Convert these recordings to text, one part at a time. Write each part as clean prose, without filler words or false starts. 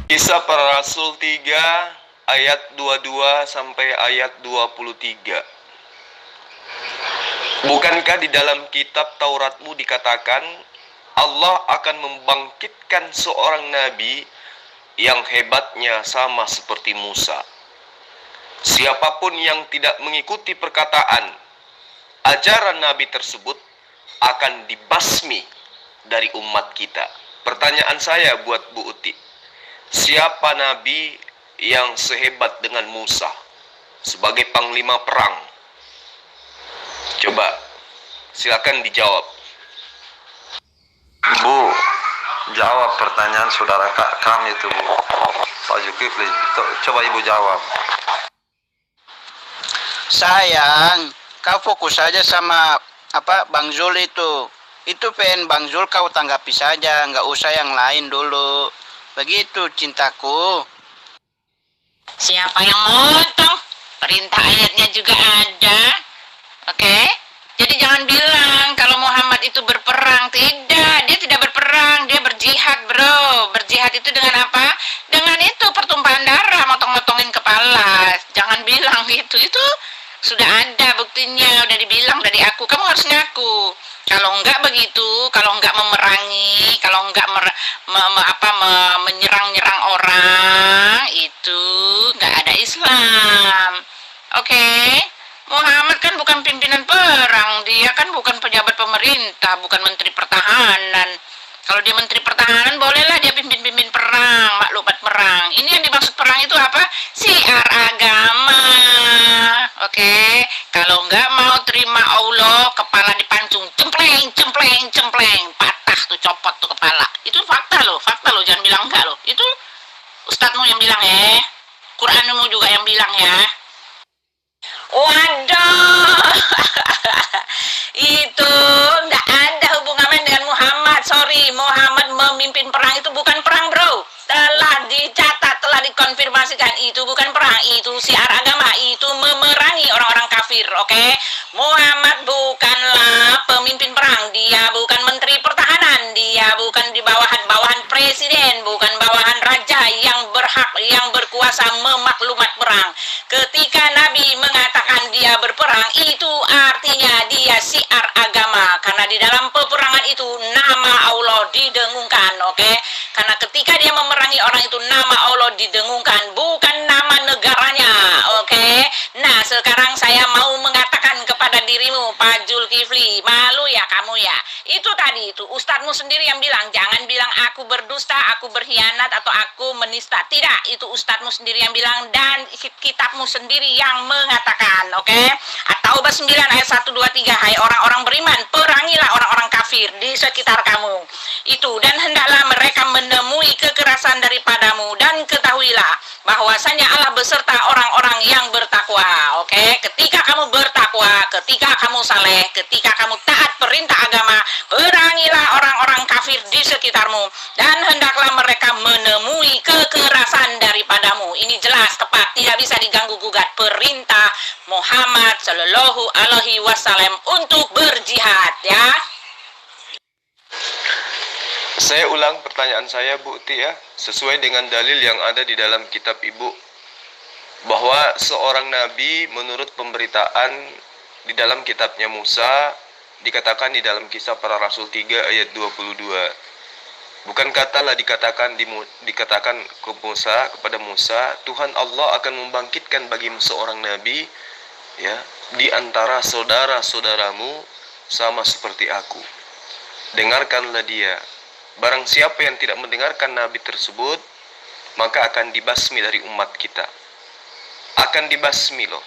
Kisah Para Rasul 3 ayat 22 sampai ayat 23. Bukankah di dalam kitab Tauratmu dikatakan Allah akan membangkitkan seorang nabi yang hebatnya sama seperti Musa. Siapapun yang tidak mengikuti perkataan ajaran nabi tersebut akan dibasmi dari umat kita. Pertanyaan saya buat Bu Uti, siapa nabi yang sehebat dengan Musa sebagai panglima perang? Coba silakan dijawab. Bu, jawab pertanyaan saudara kami itu, Bu. Pak Zulkifli, coba Ibu jawab. Sayang, kau fokus saja sama Bang Zul itu. Itu pengen Bang Zul kau tanggapi saja, nggak usah yang lain dulu. Begitu cintaku. Siapa yang motong? Perintah ayatnya juga ada. Oke? Jadi jangan bilang kalau Muhammad itu berperang. Tidak, dia tidak berperang, dia berjihad, bro. Berjihad itu dengan apa? Dengan itu pertumpahan darah, motong-motongin kepala. Jangan bilang gitu. Itu sudah ada buktinya, udah dibilang dari aku. Kamu harus ngaku. Kalau enggak begitu, kalau enggak memerangi, kalau enggak menyerang-nyerang orang, itu enggak ada Islam. Oke? Muhammad kan bukan pimpinan perang, dia kan bukan pejabat pemerintah, bukan menteri pertahanan. Kalau dia menteri pertahanan, bolehlah dia pimpin-pimpin perang, maklumat perang. Ini yang dimaksud perang itu apa? Syiar agama. Oke? Kalau enggak mau terima Allah, kepala dipancung, cempleng, patah tuh, copot tuh kepala. Itu fakta loh, jangan bilang enggak loh. Itu ustadzmu yang bilang ya, Quranmu juga yang bilang ya. Waduh, itu enggak ada hubungannya dengan Muhammad. Sorry, Muhammad memimpin perang itu bukan perang, bro. Telah dicatat, telah dikonfirmasikan, itu bukan perang, itu syiar agama, itu memerangi orang-orang kafir. Oke? Muhammad bukanlah pemimpin perang, dia bukan menteri pertahanan, dia bukan di bawahan presiden, bukan bawahan raja yang berhak, yang berkuasa memaklumat perang. Ketika Nabi mengatakan dia berperang, itu artinya dia syiar agama, karena di dalam peperangan itu nama Allah didengungkan. Oke? Karena ketika dia memerangi orang itu, nama Allah didengungkan, bukan nama negaranya. Oke? Nah, sekarang saya mau mengatakan kepada dirimu, Pak Zulkifli, malu ya kamu ya. Itu tadi itu ustadzmu sendiri yang bilang, jangan bilang aku berdusta, aku berkhianat, atau aku menista. Tidak, itu ustadzmu sendiri yang bilang, dan kitabmu sendiri yang mengatakan. Oke? At-Taubah 9 ayat 1, 2, 3, hai orang-orang beriman, perangilah orang-orang kafir di sekitar kamu. Itu, dan hendaklah mereka menemui kekerasan daripadamu, dan ketahuilah bahwasanya Allah beserta orang-orang yang bertakwa. Oke? Ketika kamu bertakwa, ketika kamu saleh, ketika kamu taat perintah agama, perangilah orang-orang kafir di sekitarmu, dan hendaklah mereka menemui kekerasan daripadamu. Ini jelas, tepat, tidak bisa diganggu gugat perintah Muhammad Shallallahu Alaihi Wasallam untuk berjihad, ya. Saya ulang pertanyaan saya, Bu Uti ya, sesuai dengan dalil yang ada di dalam kitab Ibu, bahwa seorang nabi menurut pemberitaan di dalam kitabnya Musa, dikatakan di dalam Kisah Para Rasul 3 ayat 22. Bukankah telah dikatakan kepada Musa, Tuhan Allah akan membangkitkan bagimu seorang nabi ya di antara saudara-saudaramu sama seperti aku. Dengarkanlah dia. Barang siapa yang tidak mendengarkan nabi tersebut, maka akan dibasmi dari umat kita. Akan dibasmi loh.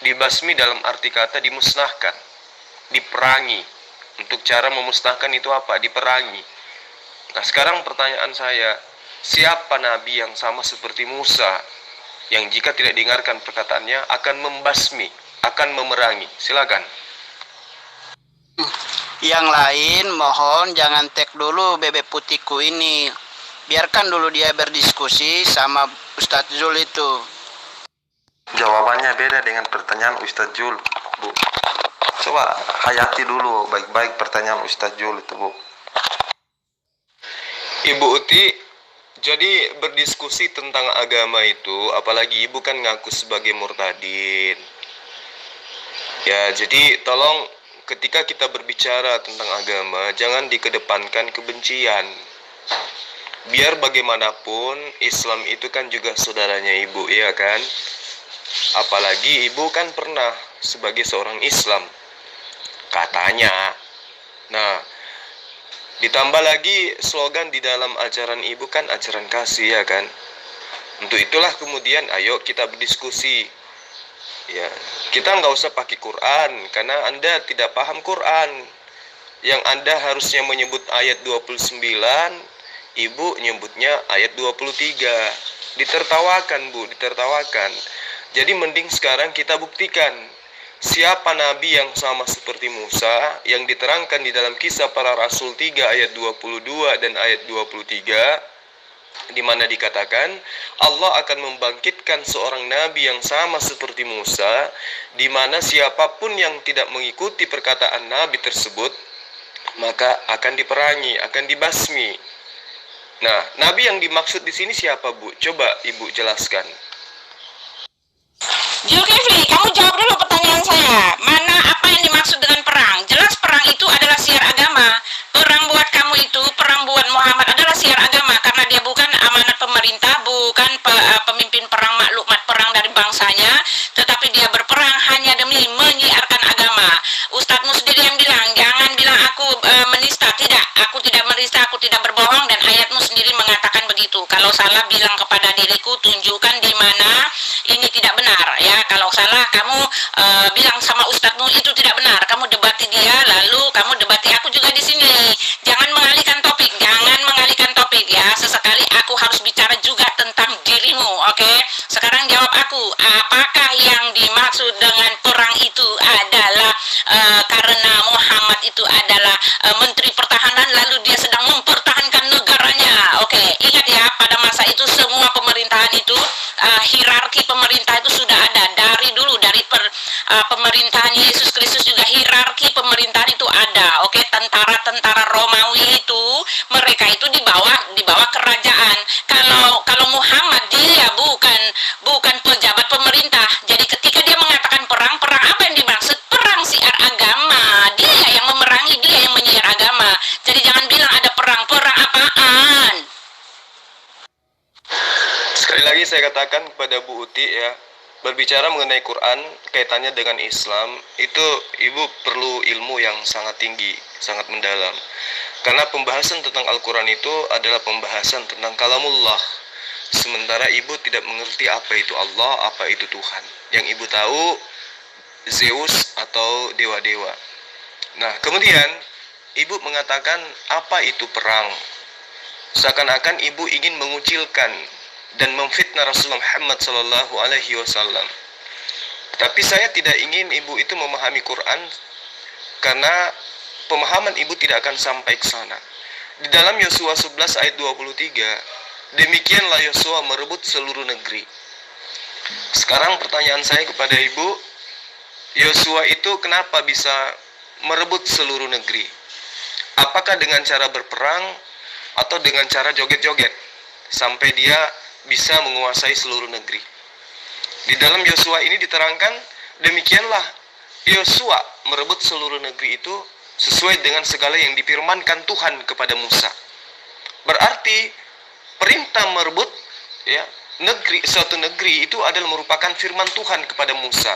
Dibasmi dalam arti kata dimusnahkan, diperangi. Untuk cara memusnahkan itu apa? Diperangi. Nah, sekarang pertanyaan saya, siapa nabi yang sama seperti Musa, yang jika tidak dengarkan perkataannya akan membasmi, akan memerangi? Silakan. Yang lain mohon jangan tag dulu bebek putihku ini. Biarkan dulu dia berdiskusi sama Ustadz Zul itu. Jawabannya beda dengan pertanyaan Ustadz Zul, Bu. Coba hayati dulu baik-baik pertanyaan Ustadz Zul itu, Bu. Ibu Uti, Jadi berdiskusi tentang agama itu, apalagi ibu kan ngaku sebagai murtadin. Ya, jadi tolong ketika kita berbicara tentang agama, jangan dikedepankan kebencian. Biar bagaimanapun, Islam itu kan juga saudaranya ibu, ya kan? Apalagi ibu kan pernah sebagai seorang Islam, katanya. Nah, ditambah lagi slogan di dalam ajaran ibu kan ajaran kasih, ya kan? Untuk itulah kemudian ayo kita berdiskusi. Ya, kita nggak usah pakai Quran karena Anda tidak paham Quran. Yang Anda harusnya menyebut ayat 29, ibu nyebutnya ayat 23. Ditertawakan, Bu, ditertawakan. Jadi mending sekarang kita buktikan siapa nabi yang sama seperti Musa yang diterangkan di dalam Kisah Para Rasul 3 ayat 22 dan ayat 23, di mana dikatakan Allah akan membangkitkan seorang nabi yang sama seperti Musa, di mana siapapun yang tidak mengikuti perkataan nabi tersebut maka akan diperangi, akan dibasmi. Nah, nabi yang dimaksud di sini siapa, Bu? Coba Ibu jelaskan. Zulkifli, kamu jawab dulu pertanyaan saya. Mana apa yang dimaksud dengan perang? Jelas perang itu adalah siar agama. Perang buat kamu itu, perang buat Muhammad adalah siar agama. Karena dia bukan amanat pemerintah, bukan pemimpin perang, maklumat perang dari bangsanya. Tetapi dia berperang hanya demi menyiarkan agama. Ustadzmu sendiri yang bilang, jangan bilang aku menista. Tidak, aku tidak menista, aku tidak berbohong. Dan ayatmu sendiri mengatakan begitu. Kalau salah bilang kepada diriku, tunjukkan di mana ini tidak benar. Ya, kalau salah kamu bilang sama ustadzmu itu tidak benar. Kamu debati dia, lalu kamu debati aku juga di sini. Jangan mengalihkan topik, jangan mengalihkan topik ya. Sesekali aku harus bicara juga tentang dirimu, oke? Sekarang jawab aku, apakah yang dimaksud dengan perang itu adalah karena Muhammad itu adalah menteri pertahanan, lalu dia sedang mempertahankan negaranya. Oke, ingat ya, pada masa itu semua pemerintahan itu hierarki pemerintah itu sudah ada dari dulu, dari pemerintahan Yesus Kristus juga hierarki pemerintahan itu ada. Oke, tentara-tentara Romawi itu mereka itu di bawah kerajaan. Kalau Muhammad dia bukan pejabat pemerintah. Jadi ketika dia mengatakan perang apa yang dimaksud? Perang siar agama. Dia yang memerangi, dia yang menyiar agama. Jadi jangan bilang ada perang apaan. Sekali lagi saya katakan kepada Bu Uti ya, berbicara mengenai Quran kaitannya dengan Islam itu ibu perlu ilmu yang sangat tinggi, sangat mendalam. Karena pembahasan tentang Al-Quran itu adalah pembahasan tentang kalamullah. Sementara ibu tidak mengerti apa itu Allah, apa itu Tuhan. Yang ibu tahu Zeus atau dewa-dewa. Nah, kemudian ibu mengatakan apa itu perang. Seakan-akan ibu ingin mengucilkan dan memfitnah Rasulullah Muhammad sallallahu alaihi wasallam. Tapi saya tidak ingin ibu itu memahami Quran karena pemahaman ibu tidak akan sampai ke sana. Di dalam Yosua 11 ayat 23, demikianlah Yosua merebut seluruh negeri. Sekarang pertanyaan saya kepada ibu, Yosua itu kenapa bisa merebut seluruh negeri? Apakah dengan cara berperang atau dengan cara joget-joget sampai dia bisa menguasai seluruh negeri? Di dalam Yosua ini diterangkan, demikianlah Yosua merebut seluruh negeri itu sesuai dengan segala yang difirmankan Tuhan kepada Musa. Berarti perintah merebut ya suatu negeri itu adalah merupakan firman Tuhan kepada Musa.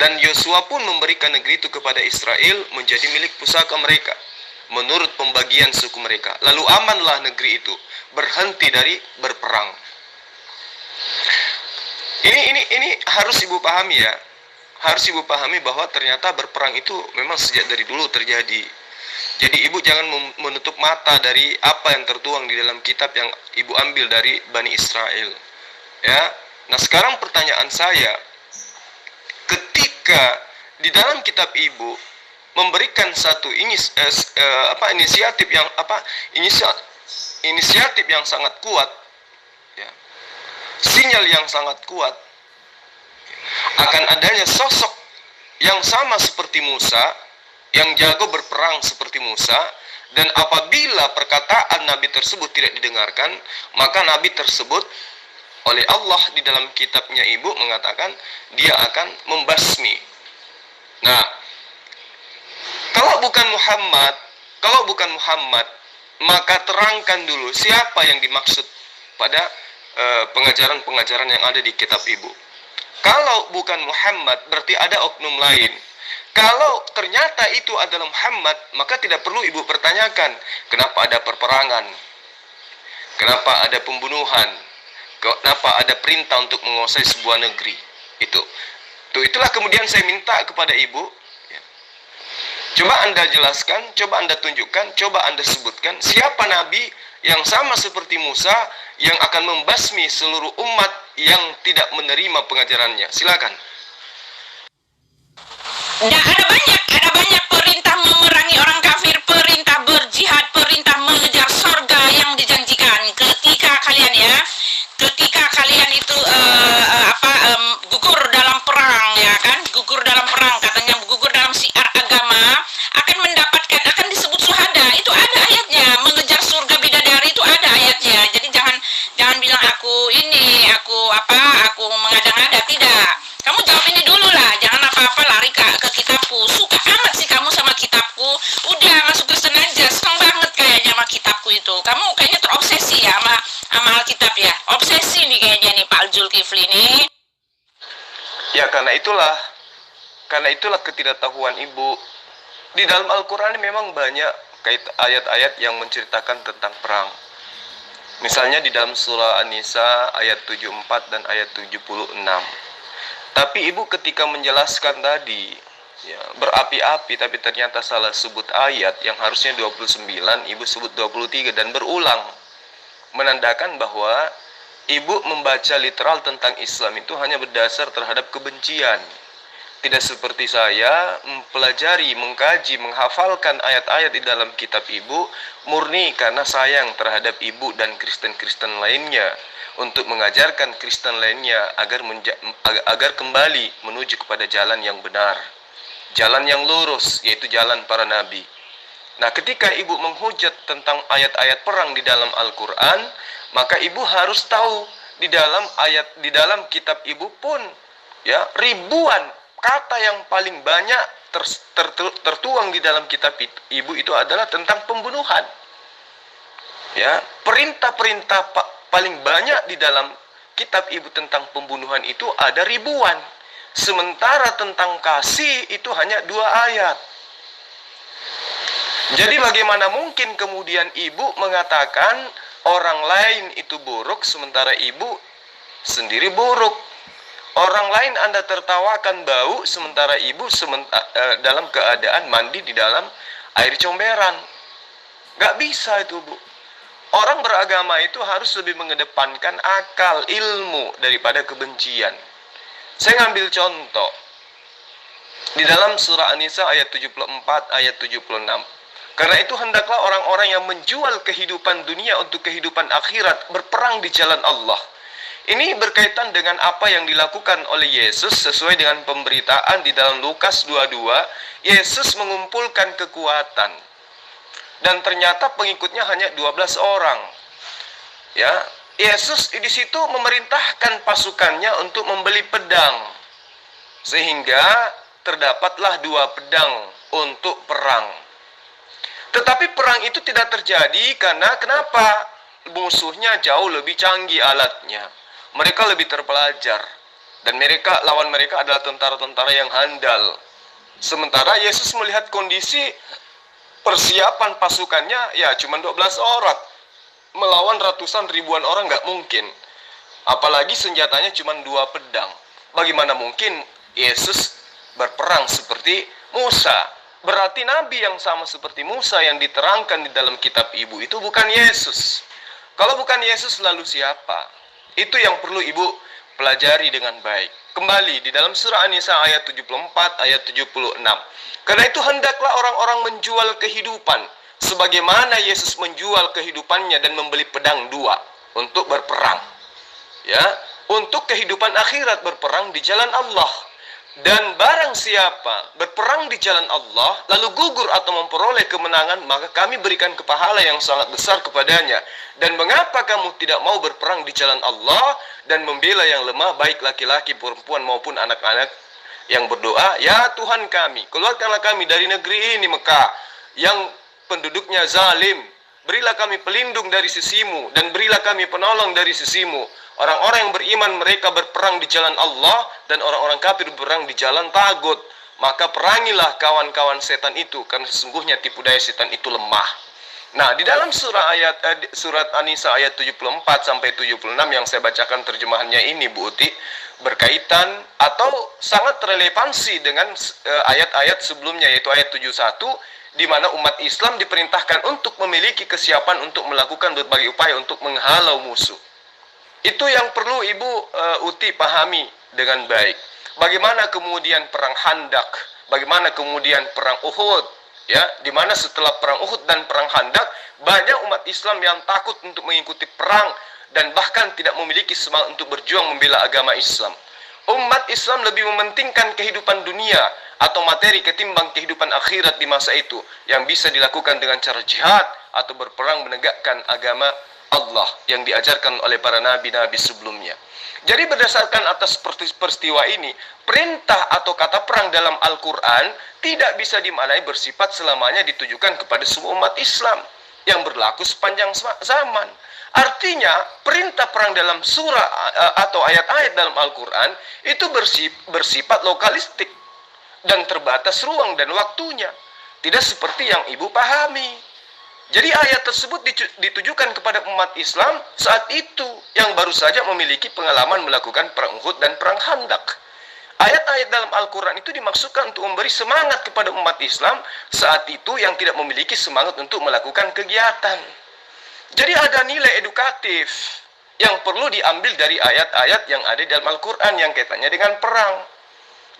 Dan Yosua pun memberikan negeri itu kepada Israel menjadi milik pusaka mereka menurut pembagian suku mereka. Lalu amanlah negeri itu, berhenti dari berperang. Ini harus ibu pahami ya. Harus ibu pahami bahwa ternyata berperang itu memang sejak dari dulu terjadi. Jadi ibu jangan menutup mata dari apa yang tertuang di dalam kitab yang ibu ambil dari Bani Israel. Ya. Nah, sekarang pertanyaan saya, ketika di dalam kitab ibu memberikan satu inisiatif yang sangat kuat, ya, sinyal yang sangat kuat akan adanya sosok yang sama seperti Musa, yang jago berperang seperti Musa, Dan apabila perkataan Nabi tersebut tidak didengarkan, maka Nabi tersebut oleh Allah di dalam kitabnya ibu mengatakan dia akan membasmi. Nah, kalau bukan Muhammad, maka terangkan dulu siapa yang dimaksud pada pengajaran-pengajaran yang ada di kitab ibu. Kalau bukan Muhammad, berarti ada oknum lain. Kalau ternyata itu adalah Muhammad, maka tidak perlu ibu pertanyakan kenapa ada perperangan, kenapa ada pembunuhan, kenapa ada perintah untuk menguasai sebuah negeri. Itulah kemudian saya minta kepada ibu, ya. Coba Anda jelaskan, coba Anda tunjukkan, coba Anda sebutkan siapa Nabi yang sama seperti Musa yang akan membasmi seluruh umat yang tidak menerima pengajarannya. Silakan. Nah, ada banyak perintah memerangi orang kafir, perintah berjihad, perintah mengejar surga yang dijanjikan. Ketika kalian itu gugur dalam perang, ya kan? Gugur dalam perang, katanya gugur dalam syiar agama, akan disebut syuhada. Itu ada ayatnya. Mengejar surga bidadari itu ada ayatnya. Jadi jangan bilang aku mengada-ngada, tidak. Kamu jawab ini dulu lah, jangan apa-apa lari ke kitabku. Suka amat sih kamu sama kitabku. Udah masuk Kristen aja, seneng banget kayaknya sama kitabku itu. Kamu kayaknya terobsesi ya sama Alkitab ya. Obsesi nih kayaknya nih Pak Zulkifli nih. Ya karena itulah ketidaktahuan ibu. Di dalam Al-Quran memang banyak ayat-ayat yang menceritakan tentang perang. Misalnya di dalam surah An-Nisa ayat 74 dan ayat 76. Tapi ibu ketika menjelaskan tadi, ya, berapi-api tapi ternyata salah sebut ayat yang harusnya 29, ibu sebut 23 dan berulang. Menandakan bahwa ibu membaca literal tentang Islam itu hanya berdasar terhadap kebencian. Tidak seperti saya mempelajari, mengkaji, menghafalkan ayat-ayat di dalam kitab ibu murni karena sayang terhadap ibu dan Kristen-Kristen lainnya, untuk mengajarkan Kristen lainnya agar kembali menuju kepada jalan yang benar, jalan yang lurus, yaitu jalan para nabi. Nah, ketika ibu menghujat tentang ayat-ayat perang di dalam Al-Quran, maka ibu harus tahu di dalam kitab ibu pun, ya, ribuan kata yang paling banyak tertuang di dalam kitab ibu itu adalah tentang pembunuhan. Ya, perintah-perintah paling banyak di dalam kitab ibu tentang pembunuhan itu ada ribuan. Sementara tentang kasih itu hanya 2 ayat. Jadi bagaimana mungkin kemudian ibu mengatakan orang lain itu buruk sementara ibu sendiri buruk? Orang lain Anda tertawakan bau sementara ibu dalam keadaan mandi di dalam air comberan. Gak bisa itu, Bu. Orang beragama itu harus lebih mengedepankan akal, ilmu daripada kebencian. Saya ngambil contoh di dalam surah An-Nisa ayat 74, ayat 76. Karena itu hendaklah orang-orang yang menjual kehidupan dunia untuk kehidupan akhirat berperang di jalan Allah. Ini berkaitan dengan apa yang dilakukan oleh Yesus sesuai dengan pemberitaan di dalam Lukas 22. Yesus mengumpulkan kekuatan. Dan ternyata pengikutnya hanya 12 orang. Ya, Yesus di situ memerintahkan pasukannya untuk membeli pedang. Sehingga terdapatlah 2 pedang untuk perang. Tetapi perang itu tidak terjadi karena kenapa? Musuhnya jauh lebih canggih alatnya. Mereka lebih terpelajar. Dan lawan mereka adalah tentara-tentara yang handal. Sementara Yesus melihat kondisi persiapan pasukannya, ya cuma 12 orang. Melawan ratusan ribuan orang nggak mungkin. Apalagi senjatanya cuma 2 pedang. Bagaimana mungkin Yesus berperang seperti Musa? Berarti Nabi yang sama seperti Musa yang diterangkan di dalam kitab ibu itu bukan Yesus. Kalau bukan Yesus lalu siapa? Itu yang perlu ibu pelajari dengan baik. Kembali di dalam surah An-Nisa ayat 74, ayat 76. Karena itu hendaklah orang-orang menjual kehidupan sebagaimana Yesus menjual kehidupannya dan membeli pedang 2 untuk berperang. Ya, untuk kehidupan akhirat berperang di jalan Allah. Dan barang siapa berperang di jalan Allah, lalu gugur atau memperoleh kemenangan, maka kami berikan kepahala yang sangat besar kepadanya. Dan mengapa kamu tidak mau berperang di jalan Allah dan membela yang lemah, baik laki-laki, perempuan maupun anak-anak yang berdoa, ya Tuhan kami, keluarkanlah kami dari negeri ini Mekah, yang penduduknya zalim. Berilah kami pelindung dari sisimu, dan berilah kami penolong dari sisimu. Orang-orang yang beriman mereka berperang di jalan Allah, dan orang-orang kafir berperang di jalan tagut. Maka perangilah kawan-kawan setan itu, karena sesungguhnya tipu daya setan itu lemah. Nah, di dalam surat An-Nisa ayat 74 sampai 76 yang saya bacakan terjemahannya ini, Bu Uti, berkaitan atau sangat relevansi dengan ayat-ayat sebelumnya, yaitu ayat 71, di mana umat Islam diperintahkan untuk memiliki kesiapan untuk melakukan berbagai upaya untuk menghalau musuh. Itu yang perlu Ibu Uti pahami dengan baik. Bagaimana kemudian perang Khandaq, bagaimana kemudian perang Uhud, ya, di mana setelah perang Uhud dan perang Khandaq, banyak umat Islam yang takut untuk mengikuti perang dan bahkan tidak memiliki semangat untuk berjuang membela agama Islam. Umat Islam lebih mementingkan kehidupan dunia atau materi ketimbang kehidupan akhirat di masa itu, yang bisa dilakukan dengan cara jihad atau berperang menegakkan agama Allah yang diajarkan oleh para nabi-nabi sebelumnya. Jadi berdasarkan atas peristiwa ini, perintah atau kata perang dalam Al-Quran tidak bisa dimaknai bersifat selamanya ditujukan kepada semua umat Islam yang berlaku sepanjang zaman. Artinya, perintah perang dalam surah atau ayat-ayat dalam Al-Quran itu bersifat lokalistik dan terbatas ruang dan waktunya. Tidak seperti yang Ibu pahami. Jadi ayat tersebut ditujukan kepada umat Islam saat itu yang baru saja memiliki pengalaman melakukan perang Uhud dan perang Khandaq. Ayat-ayat dalam Al-Quran itu dimaksudkan untuk memberi semangat kepada umat Islam saat itu yang tidak memiliki semangat untuk melakukan kegiatan. Jadi ada nilai edukatif yang perlu diambil dari ayat-ayat yang ada di dalam Al-Quran yang kaitannya dengan perang.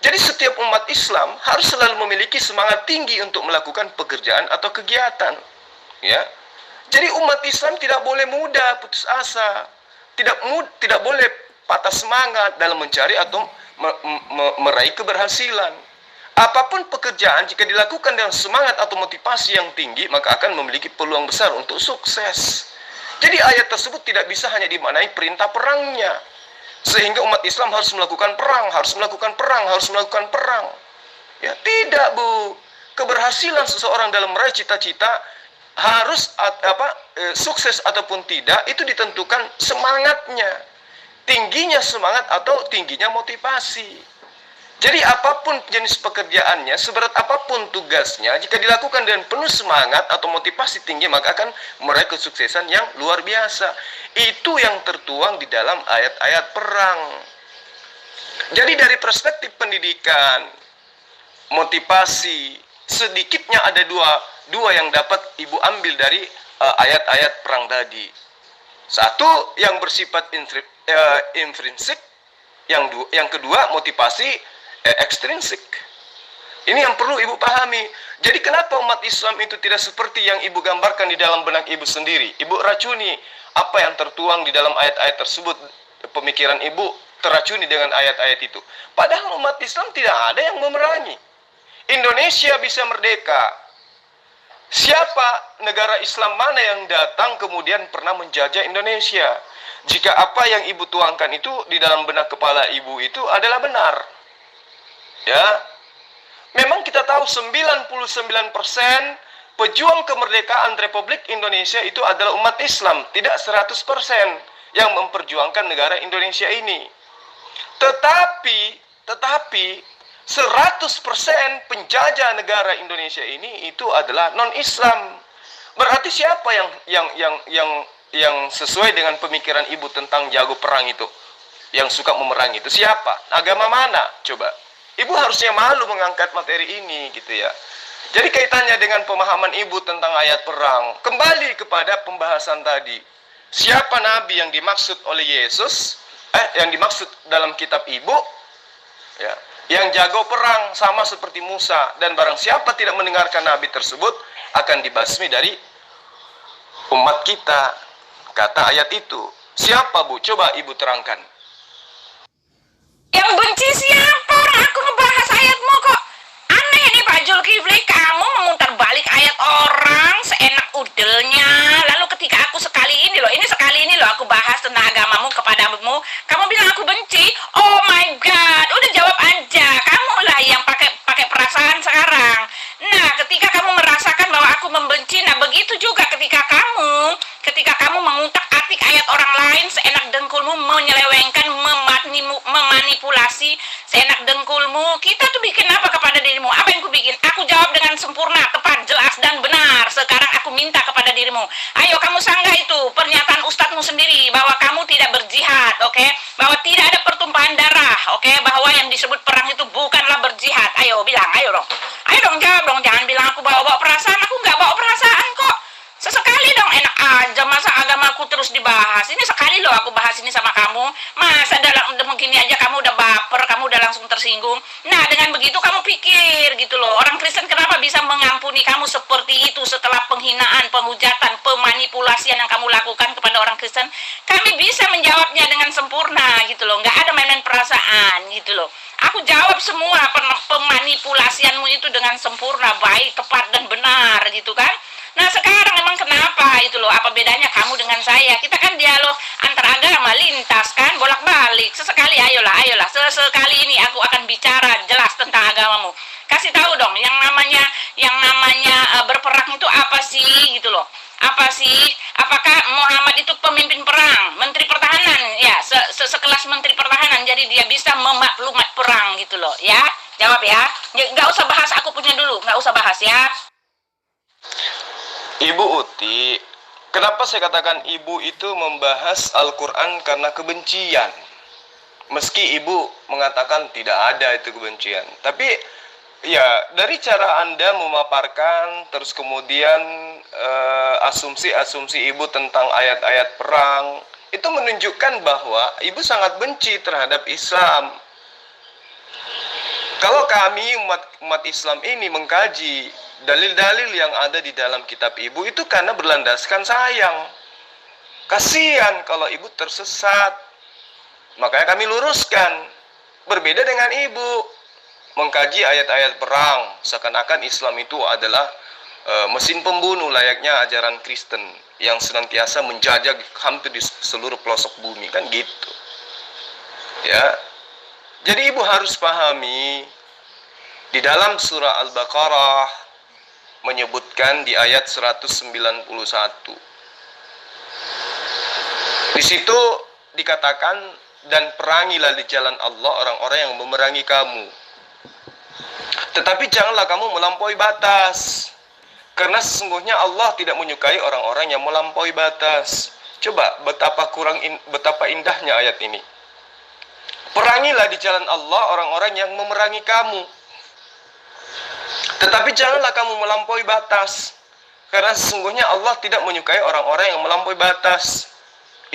Jadi setiap umat Islam harus selalu memiliki semangat tinggi untuk melakukan pekerjaan atau kegiatan. Ya, jadi umat Islam tidak boleh mudah putus asa, tidak boleh patah semangat dalam mencari atau meraih keberhasilan. Apapun pekerjaan jika dilakukan dengan semangat atau motivasi yang tinggi, maka akan memiliki peluang besar untuk sukses. Jadi ayat tersebut tidak bisa hanya dimaknai perintah perangnya, sehingga umat Islam harus melakukan perang, harus melakukan perang, harus melakukan perang. Ya, tidak, Bu. Keberhasilan seseorang dalam meraih cita-cita harus sukses ataupun tidak itu ditentukan semangatnya, tingginya semangat atau tingginya motivasi. Jadi apapun jenis pekerjaannya, seberat apapun tugasnya, jika dilakukan dengan penuh semangat atau motivasi tinggi, maka akan meraih kesuksesan yang luar biasa. Itu yang tertuang di dalam ayat-ayat perang. Jadi dari perspektif pendidikan, motivasi, sedikitnya ada dua yang dapat Ibu ambil dari ayat-ayat perang tadi. Satu yang bersifat intrinsik, yang kedua motivasi ekstrinsik. Ini yang perlu Ibu pahami. Jadi kenapa umat Islam itu tidak seperti yang Ibu gambarkan di dalam benak Ibu sendiri? Ibu racuni apa yang tertuang di dalam ayat-ayat tersebut. Pemikiran Ibu teracuni dengan ayat-ayat itu. Padahal umat Islam tidak ada yang memerangi. Indonesia bisa merdeka. Siapa negara Islam mana yang datang kemudian pernah menjajah Indonesia? Jika apa yang Ibu tuangkan itu di dalam benak kepala Ibu itu adalah benar. Ya, memang kita tahu 99% pejuang kemerdekaan Republik Indonesia itu adalah umat Islam, tidak 100% yang memperjuangkan negara Indonesia ini. Tetapi 100% penjajah negara Indonesia ini itu adalah non-Islam. Berarti siapa yang sesuai dengan pemikiran Ibu tentang jago perang itu, yang suka memerangi itu siapa? Agama mana? Coba. Ibu harusnya malu mengangkat materi ini gitu ya. Jadi kaitannya dengan pemahaman Ibu tentang ayat perang, kembali kepada pembahasan tadi. Siapa nabi yang dimaksud oleh Yesus? Yang dimaksud dalam kitab Ibu? Ya, yang jago perang sama seperti Musa, dan barang siapa tidak mendengarkan nabi tersebut akan dibasmi dari umat kita. Kata ayat itu. Siapa, Bu? Coba Ibu terangkan. Yang benci siapa? Aku ngebahas Jadi kamu memutar balik ayat orang seenak udelnya. Lalu ketika aku sekali ini loh aku bahas tentang agamamu kepadamu, kamu bilang aku benci. Oh my god, udah jawab aja. Kamulah yang pakai perasaan sekarang. Nah, ketika kamu merasakan bahwa aku membenci, nah begitu juga ketika kamu mengutak-atik ayat orang lain seenak dengkulmu, menyelewengkan, memanipulasi seenak dengkulmu. Kita tuh bikin apa kepada dirimu? Apa yang ku bikin? Aku jawab dengan sempurna, tepat, jelas, dan benar. Sekarang aku minta kepada dirimu, ayo kamu sanggah itu pernyataan ustadzmu sendiri bahwa kamu tidak berjihad, oke? Bahwa tidak ada pertumpahan darah, oke? Bahwa yang disebut perang itu bukanlah berjihad. Ayo bilang, ayo dong jawab dong. Jangan bilang aku bawa perasaan. Aku nggak bawa perasaan kok. Sesekali dong, enak aja masa agamaku terus dibahas. Ini sekali loh aku bahas ini sama kamu. Masa dalam begini aja kamu udah baper, kamu udah langsung tersinggung. Nah, dengan begitu kamu pikir gitu loh, orang Kristen kenapa bisa mengampuni kamu seperti itu setelah penghinaan, penghujatan, pemanipulasian yang kamu lakukan kepada orang Kristen? Kami bisa menjawabnya dengan sempurna gitu loh. Nggak ada main-main perasaan gitu loh. Aku jawab semua pemanipulasianmu itu dengan sempurna, baik, tepat, dan benar gitu kan. Nah sekarang emang kenapa itu loh, apa bedanya kamu dengan saya? Kita kan dialog antar agama, lintas kan, bolak-balik. Sesekali ayolah, sesekali ini aku akan bicara jelas tentang agamamu. Kasih tahu dong, yang namanya berperang itu apa sih gitu loh. Apa sih? Apakah Muhammad itu pemimpin perang, menteri pertahanan? Ya, sekelas menteri pertahanan, jadi dia bisa memaklumat perang gitu loh, ya. Jawab ya. Nggak usah bahas aku punya dulu, nggak usah bahas ya. Ibu Uti, kenapa saya katakan ibu itu membahas Al-Quran karena kebencian? Meski ibu mengatakan tidak ada itu kebencian. Tapi ya dari cara Anda memaparkan, terus kemudian asumsi-asumsi ibu tentang ayat-ayat perang, itu menunjukkan bahwa ibu sangat benci terhadap Islam. Kalau kami umat Islam ini mengkaji dalil-dalil yang ada di dalam kitab ibu itu karena berlandaskan sayang. Kasihan kalau ibu tersesat. Makanya kami luruskan. Berbeda dengan ibu mengkaji ayat-ayat perang, seakan-akan Islam itu adalah mesin pembunuh layaknya ajaran Kristen yang senantiasa menjajah hampir di seluruh pelosok bumi, kan gitu. Ya. Jadi ibu harus pahami di dalam surah Al-Baqarah menyebutkan di ayat 191. Di situ dikatakan, dan perangilah di jalan Allah orang-orang yang memerangi kamu. Tetapi janganlah kamu melampaui batas. Karena sesungguhnya Allah tidak menyukai orang-orang yang melampaui batas. Coba betapa indahnya ayat ini. Perangilah di jalan Allah orang-orang yang memerangi kamu. Tetapi janganlah kamu melampaui batas. Karena sesungguhnya Allah tidak menyukai orang-orang yang melampaui batas.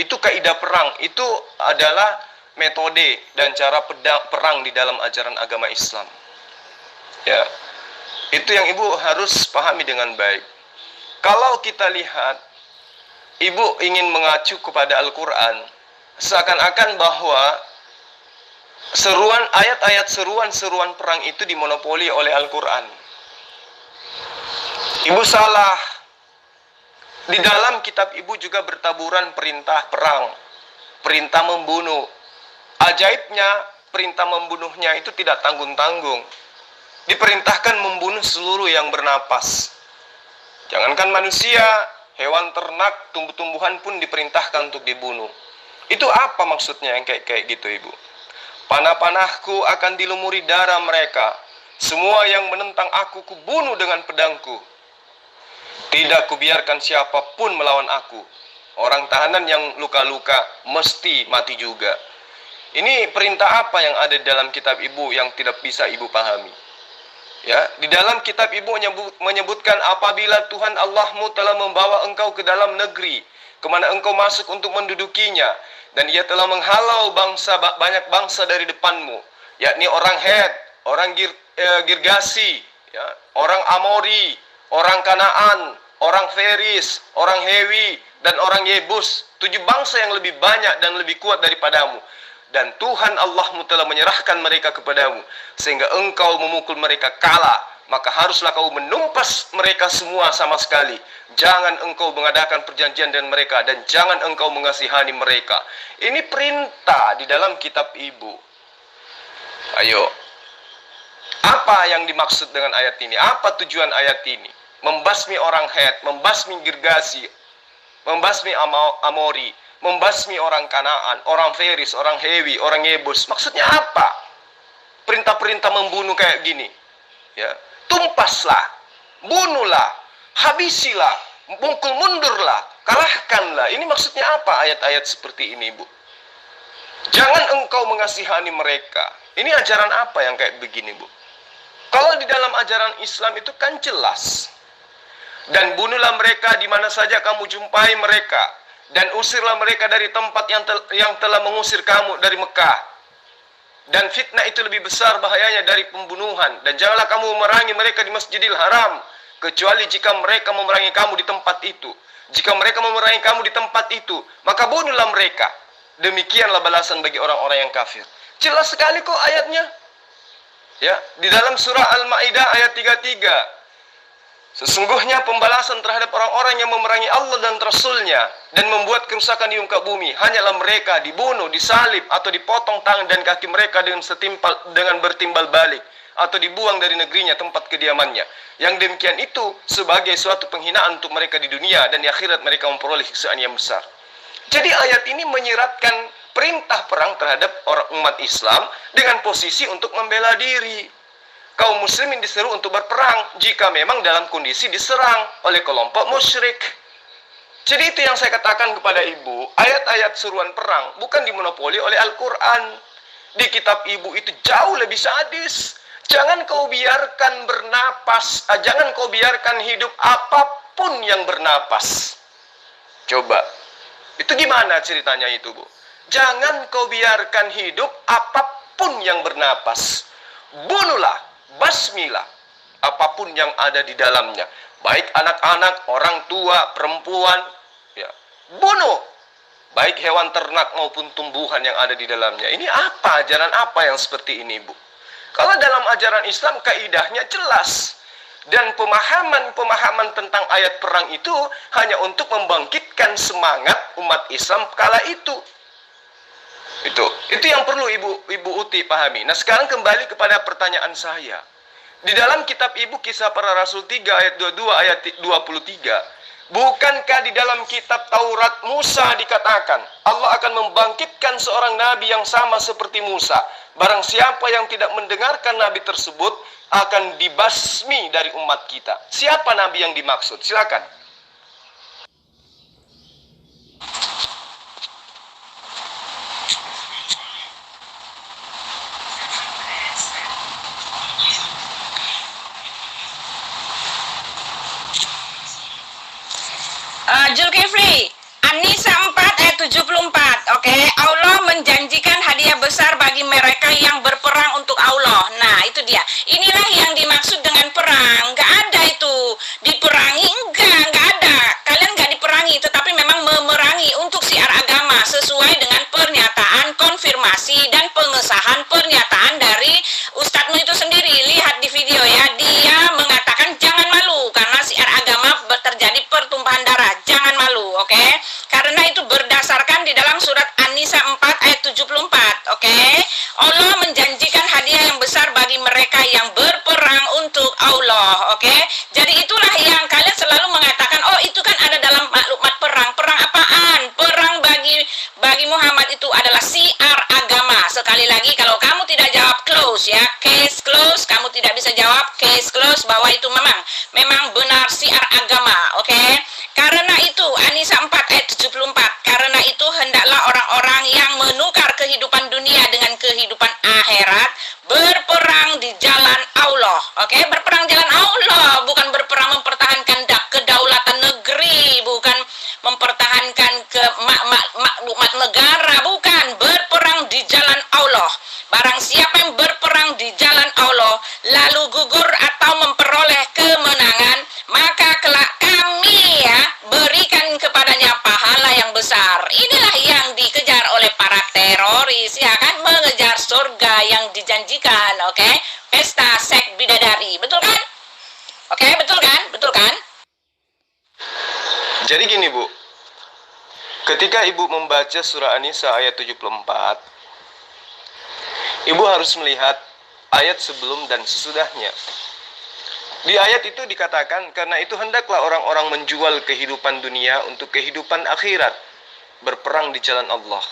Itu kaidah perang. Itu adalah metode dan cara perang di dalam ajaran agama Islam. Ya. Itu yang ibu harus pahami dengan baik. Kalau kita lihat, ibu ingin mengacu kepada Al-Quran, seakan-akan bahwa ayat-ayat seruan perang itu dimonopoli oleh Al-Quran. Ibu salah. Di dalam kitab ibu juga bertaburan perintah perang, perintah membunuh. Ajaibnya, perintah membunuhnya itu tidak tanggung-tanggung. Diperintahkan membunuh seluruh yang bernapas. Jangankan manusia, hewan ternak, tumbuh-tumbuhan pun diperintahkan untuk dibunuh. Itu apa maksudnya yang kayak gitu ibu? Panah-panahku akan dilumuri darah mereka. Semua yang menentang aku kubunuh dengan pedangku. Tidak kubiarkan siapapun melawan aku. Orang tahanan yang luka-luka mesti mati juga. Ini perintah apa yang ada di dalam kitab ibu yang tidak bisa ibu pahami? Ya, di dalam kitab ibu menyebutkan apabila Tuhan Allahmu telah membawa engkau ke dalam negeri kemana engkau masuk untuk mendudukinya, dan ia telah menghalau banyak bangsa dari depanmu, yakni orang Het, orang Girgasi, ya, orang Amori, orang Kanaan, orang Feris, orang Hewi, dan orang Yebus, 7 bangsa yang lebih banyak dan lebih kuat daripadamu. Dan Tuhan Allahmu telah menyerahkan mereka kepadamu, sehingga engkau memukul mereka kalah, maka haruslah kau menumpas mereka semua sama sekali. Jangan engkau mengadakan perjanjian dengan mereka, dan jangan engkau mengasihani mereka. Ini perintah di dalam kitab ibu. Ayo, apa yang dimaksud dengan ayat ini? Apa tujuan ayat ini? Membasmi orang Het, membasmi Girgasi, membasmi Amori, membasmi orang Kanaan, orang Feris, orang Hewi, orang Yebus. Maksudnya apa? Perintah-perintah membunuh kayak gini. Ya, tumpaslah, bunuhlah, habisilah, mukul mundurlah, kalahkanlah. Ini maksudnya apa ayat-ayat seperti ini, Bu? Jangan engkau mengasihani mereka. Ini ajaran apa yang kayak begini, Bu? Kalau di dalam ajaran Islam itu kan jelas. Dan bunuhlah mereka di mana saja kamu jumpai mereka, dan usirlah mereka dari tempat yang telah mengusir kamu dari Mekah. Dan fitnah itu lebih besar bahayanya dari pembunuhan. Dan janganlah kamu memerangi mereka di Masjidil Haram, kecuali jika mereka memerangi kamu di tempat itu. Jika mereka memerangi kamu di tempat itu, maka bunuhlah mereka. Demikianlah balasan bagi orang-orang yang kafir. Jelas sekali kok ayatnya. Ya, di dalam surah Al-Maidah ayat 33. Sesungguhnya pembalasan terhadap orang-orang yang memerangi Allah dan Rasul-Nya dan membuat kerusakan di muka bumi hanyalah mereka dibunuh, disalib, atau dipotong tangan dan kaki mereka dengan bertimbal balik, atau dibuang dari negerinya tempat kediamannya. Yang demikian itu sebagai suatu penghinaan untuk mereka di dunia, dan di akhirat mereka memperoleh siksaan yang besar. Jadi ayat ini menyiratkan perintah perang terhadap orang umat Islam dengan posisi untuk membela diri. Kaum muslimin diseru untuk berperang jika memang dalam kondisi diserang oleh kelompok musyrik. Jadi itu yang saya katakan kepada ibu, ayat-ayat seruan perang bukan dimonopoli oleh Al-Quran. Di kitab ibu itu jauh lebih sadis. Jangan kau biarkan bernapas, jangan kau biarkan hidup apapun yang bernapas. Coba, itu gimana ceritanya itu, Bu? Jangan kau biarkan hidup apapun yang bernapas. Bunuhlah, basmilah apapun yang ada di dalamnya, baik anak-anak, orang tua, perempuan, ya, bunuh, baik hewan ternak maupun tumbuhan yang ada di dalamnya. Ini apa, ajaran apa yang seperti ini, Bu? Kalau dalam ajaran Islam kaidahnya jelas, dan pemahaman tentang ayat perang itu hanya untuk membangkitkan semangat umat Islam kala itu. Itu yang perlu Ibu Uti pahami. Nah, sekarang kembali kepada pertanyaan saya. Di dalam kitab Ibu Kisah Para Rasul 3 ayat 22 ayat 23, bukankah di dalam kitab Taurat Musa dikatakan Allah akan membangkitkan seorang nabi yang sama seperti Musa. Barang siapa yang tidak mendengarkan nabi tersebut akan dibasmi dari umat kita. Siapa nabi yang dimaksud? Silakan. Zulkifli, An-Nisa 4 ayat 74. Oke, Allah menjanjikan hadiah besar bagi mereka yang berperang untuk Allah. Nah, itu dia. Inilah yang dimaksud dengan perang. Gak ada itu diperangi, enggak ada. Kalian gak diperangi, tetapi memang memerangi untuk syiar agama sesuai dengan pernyataan konfirmasi dan pengesahan pernyataan dari ustadzmu itu sendiri. Lihat di video ya, dia mengatakan jangan malu karena syiar agama terjadi pertumpahan darah. Jangan malu, oke? Karena itu berdasarkan di dalam surat An-Nisa 4 ayat 74, oke? Allah menjanjikan hadiah yang besar bagi mereka yang berperang untuk Allah, oke? Jadi itulah yang kalian selalu mengatakan, oh itu kan ada dalam maklumat perang. Perang apaan? Perang bagi Muhammad itu adalah syiar agama. Sekali lagi, kalau kamu tidak jawab close ya, case close, kamu tidak bisa jawab case close bahwa itu memang benar syiar agama, oke? Karena itu An-Nisa 4 ayat 74, karena itu hendaklah orang-orang yang menukar kehidupan dunia dengan kehidupan akhirat berperang di jalan Allah, oke? Berperang jalan Allah, bukan berperang mempertahankan kedaulatan negeri, bukan mempertahankan maklumat negara, bukan. Berperang di jalan Allah. Barang siapa yang berperang di jalan Allah lalu gugur atau memperoleh kemenangan, maka kelak kami ya berikan kepadanya pahala yang besar. Inilah yang dikejar oleh para teroris, ya kan, mengejar surga yang dijanjikan, oke? Pesta seks bidadari, betul kan? Jadi gini Bu, ketika Ibu membaca surah An-Nisa ayat 74, Ibu harus melihat ayat sebelum dan sesudahnya. Di ayat itu dikatakan, karena itu hendaklah orang-orang menjual kehidupan dunia untuk kehidupan akhirat, berperang di jalan Allah.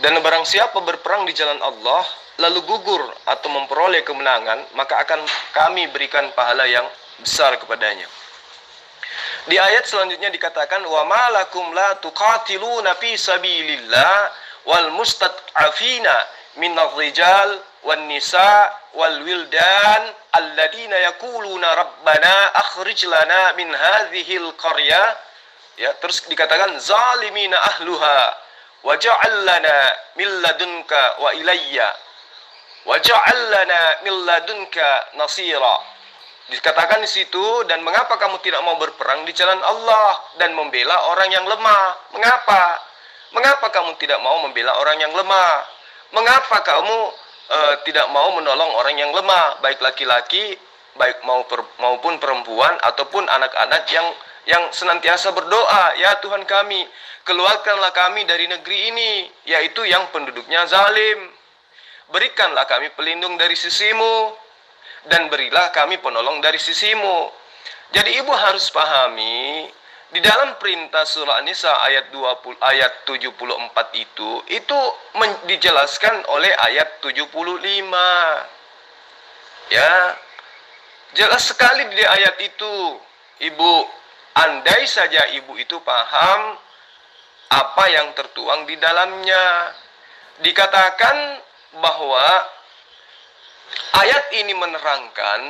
Dan barang siapa berperang di jalan Allah, lalu gugur atau memperoleh kemenangan, maka akan kami berikan pahala yang besar kepadanya. Di ayat selanjutnya dikatakan, wa ma lakum la tuqatiluna fi sabilillah wal mustad'afina minal rijal wan nisa wal wildan alladzina yaquluna rabbana akhrij lana min hadhil qarya, ya, terus dikatakan zalimina ahluha waj'al lana min ladunka wa ilayya waj'al lana min ladunka nasira. Dikatakan di situ, dan mengapa kamu tidak mau berperang di jalan Allah dan membela orang yang lemah? Mengapa? Mengapa kamu tidak mau membela orang yang lemah? Mengapa kamu tidak mau menolong orang yang lemah, baik laki-laki, baik maupun perempuan ataupun anak-anak yang senantiasa berdoa, ya Tuhan kami, keluarkanlah kami dari negeri ini, yaitu yang penduduknya zalim. Berikanlah kami pelindung dari sisimu, dan berilah kami penolong dari sisimu. Jadi ibu harus pahami, di dalam perintah surah An-Nisa ayat 74 itu dijelaskan oleh ayat 75. Ya, jelas sekali di ayat itu, Ibu. Andai saja ibu itu paham apa yang tertuang di dalamnya. Dikatakan bahwa ayat ini menerangkan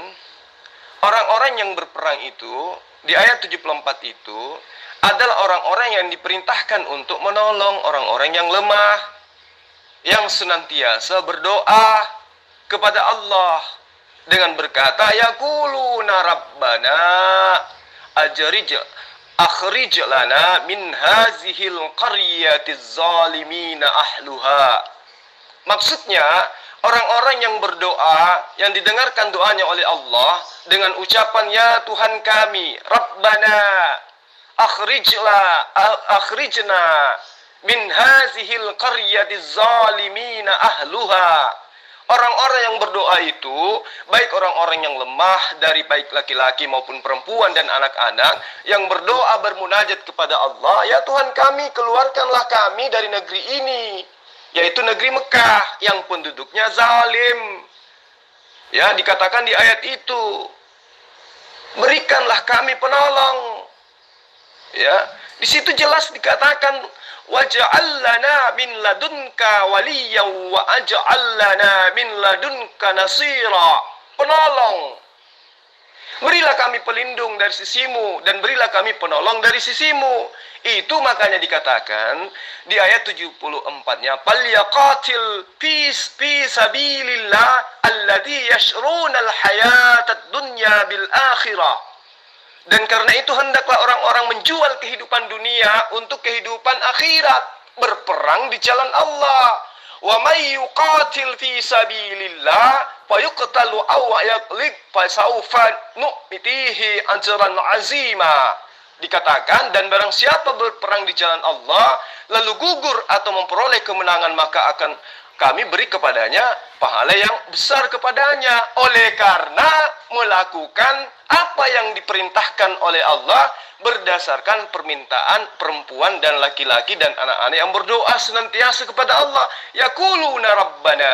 orang-orang yang berperang itu, di ayat 74 itu adalah orang-orang yang diperintahkan untuk menolong orang-orang yang lemah, yang senantiasa berdoa kepada Allah dengan berkata, yaquluna rabbana akhrij lana min hazihil qaryatiz zalimina ahluha. Maksudnya, orang-orang yang berdoa, yang didengarkan doanya oleh Allah dengan ucapan, ya Tuhan kami, Rabbana, akhrijna min hazihil qaryatiz zalimina ahluha. Orang-orang yang berdoa itu, baik orang-orang yang lemah dari baik laki-laki maupun perempuan dan anak-anak, yang berdoa bermunajat kepada Allah, ya Tuhan kami, keluarkanlah kami dari negeri ini, yaitu negeri Mekah yang penduduknya zalim. Ya, dikatakan di ayat itu, berikanlah kami penolong. Ya, di situ jelas dikatakan, waj'al lana min ladunka waliyyan wa aj'al lana min ladunka nasira. Penolong. Berilah kami pelindung dari sisimu dan berilah kami penolong dari sisimu. Itu makanya dikatakan di ayat 74-nya, falyaqatil fi sabilillah alladzi yashruna al-hayatad dunya bil akhirah. Dan karena itu hendaklah orang-orang menjual kehidupan dunia untuk kehidupan akhirat, berperang di jalan Allah. Wa may yuqatil fi sabilillah fayuqtalu aw yaqlib fasawfa nu'tihi ajran azima. Dikatakan, dan barang siapa berperang di jalan Allah lalu gugur atau memperoleh kemenangan, maka akan kami beri kepadanya pahala yang besar kepadanya, oleh karena melakukan apa yang diperintahkan oleh Allah berdasarkan permintaan perempuan dan laki-laki dan anak-anak yang berdoa senantiasa kepada Allah, yaquluna rabbana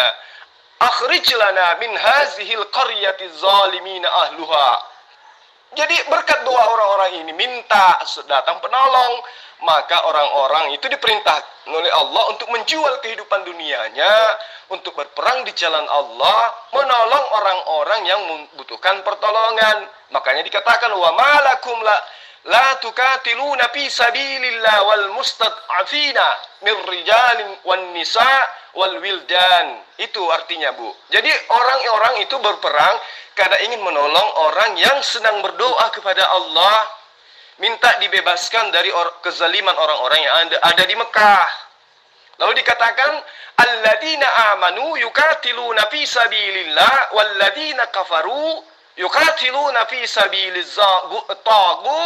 akhrij lana min hazihil qaryati zalimina ahluha. Jadi berkat doa orang-orang ini minta datang penolong, maka orang-orang itu diperintah oleh Allah untuk menjual kehidupan dunianya, untuk berperang di jalan Allah, menolong orang-orang yang membutuhkan pertolongan. Makanya dikatakan, wa malakum la tukatiluna fi sabilillah wal mustad'afina mir rijalin wan nisa wal wildan. Itu artinya, Bu. Jadi orang-orang itu berperang karena ingin menolong orang yang sedang berdoa kepada Allah, minta dibebaskan dari kezaliman orang-orang yang ada di Mekah. Lalu dikatakan, alladzina amanu yukatiluna fi sabilillah walladzina kafaru yukatiluna fi sabiliz tagu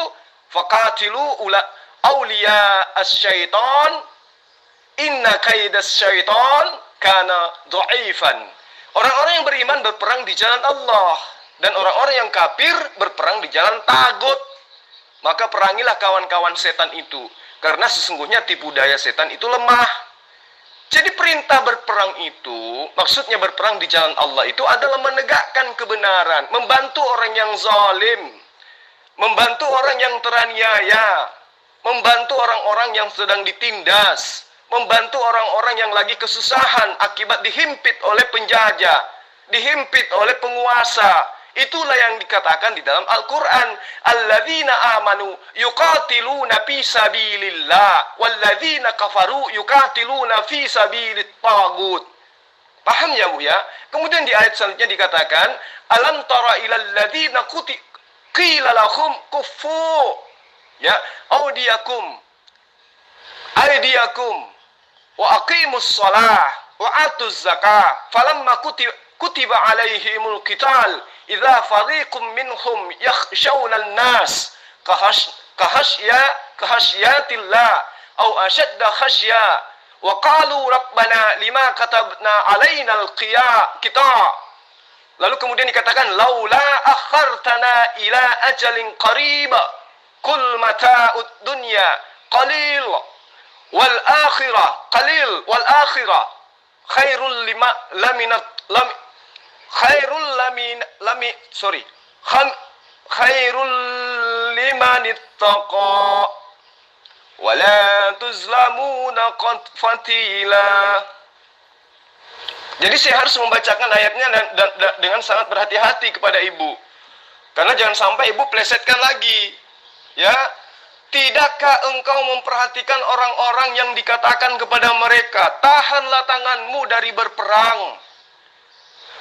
faqatilu awliya as-syaitan inna kaidas syaitan kana dhaifan. Orang-orang yang beriman berperang di jalan Allah, dan orang-orang yang kafir berperang di jalan tagut. Maka perangilah kawan-kawan setan itu, karena sesungguhnya tipu daya setan itu lemah. Jadi perintah berperang itu, maksudnya berperang di jalan Allah itu adalah menegakkan kebenaran, membantu orang yang zalim, membantu orang yang teraniaya, membantu orang-orang yang sedang ditindas, membantu orang-orang yang lagi kesusahan akibat dihimpit oleh penjajah, dihimpit oleh penguasa. Itulah yang dikatakan di dalam Al-Quran, alladzina amanu yuqatiluna fi sabilillah walladzina kafaru yuqatiluna fi sabilit tagut. Paham ya Bu ya? Kemudian di ayat selanjutnya dikatakan, alam tara ilal ladzina qila lahum kuffu ya aydiyakum wa aqimus shalah wa atuz zakah falamma kutiba alaihimul qital idza fariqum minhum yakhshawna an-nas kahasyatillah aw ashadda khashya wa qalu rabbana lima katabna alaina al-qitaa. Lalu kemudian dikatakan laula akhartana ila ajalin qarib kul mata'ud dunya qalil wal akhirah khairul liman ittaqa wa la tuzlamuna fatila. Jadi saya harus membacakan ayatnya dengan sangat berhati-hati kepada ibu, karena jangan sampai ibu plesetkan lagi. Ya, tidakkah engkau memperhatikan orang-orang yang dikatakan kepada mereka, tahanlah tanganmu dari berperang,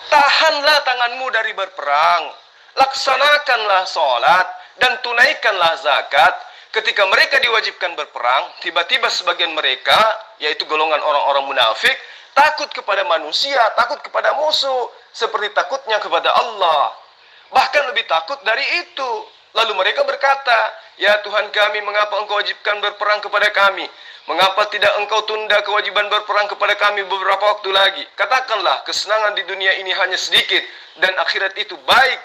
tahanlah tanganmu dari berperang, laksanakanlah sholat dan tunaikanlah zakat. Ketika mereka diwajibkan berperang, tiba-tiba sebagian mereka, yaitu golongan orang-orang munafik, takut kepada manusia, takut kepada musuh, seperti takutnya kepada Allah. Bahkan lebih takut dari itu. Lalu mereka berkata, ya Tuhan kami, mengapa engkau wajibkan berperang kepada kami? Mengapa tidak engkau tunda kewajiban berperang kepada kami beberapa waktu lagi? Katakanlah, kesenangan di dunia ini hanya sedikit, dan akhirat itu baik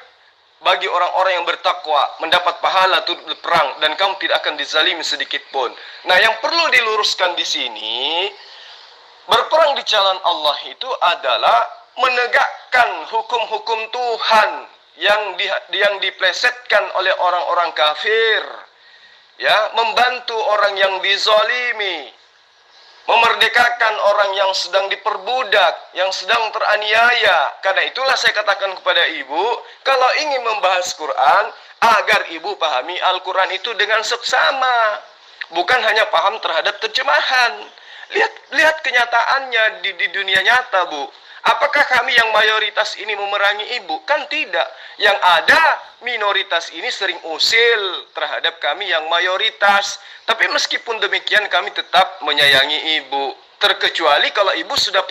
bagi orang-orang yang bertakwa, mendapat pahala turut berperang, dan kamu tidak akan dizalimi sedikit pun. Nah, yang perlu diluruskan di sini, berperang di jalan Allah itu adalah menegakkan hukum-hukum Tuhan yang diplesetkan oleh orang-orang kafir, ya, membantu orang yang dizalimi, memerdekakan orang yang sedang diperbudak, yang sedang teraniaya. Karena itulah saya katakan kepada ibu, kalau ingin membahas Quran, agar ibu pahami Al-Quran itu dengan seksama, bukan hanya paham terhadap terjemahan. Lihat kenyataannya di dunia nyata, Bu. Apakah kami yang mayoritas ini memerangi ibu? Kan tidak. Yang ada minoritas ini sering usil terhadap kami yang mayoritas. Tapi meskipun demikian kami tetap menyayangi ibu. Terkecuali kalau ibu sudah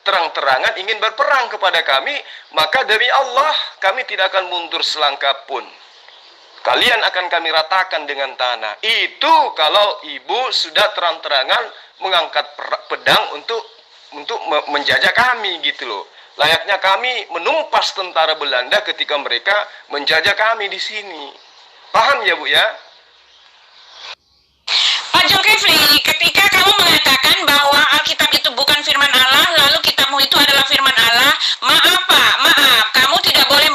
terang-terangan ingin berperang kepada kami, maka demi Allah kami tidak akan mundur selangkah pun. Kalian akan kami ratakan dengan tanah. Itu kalau ibu sudah terang-terangan mengangkat pedang untuk menjajah kami, gitu loh. Layaknya kami menumpas tentara Belanda ketika mereka menjajah kami di sini. Paham ya, Bu ya? Pak Zulkifli, ketika kamu mengatakan bahwa Alkitab itu bukan firman Allah, lalu kitabmu itu adalah firman Allah, maaf Pak, maaf, kamu tidak boleh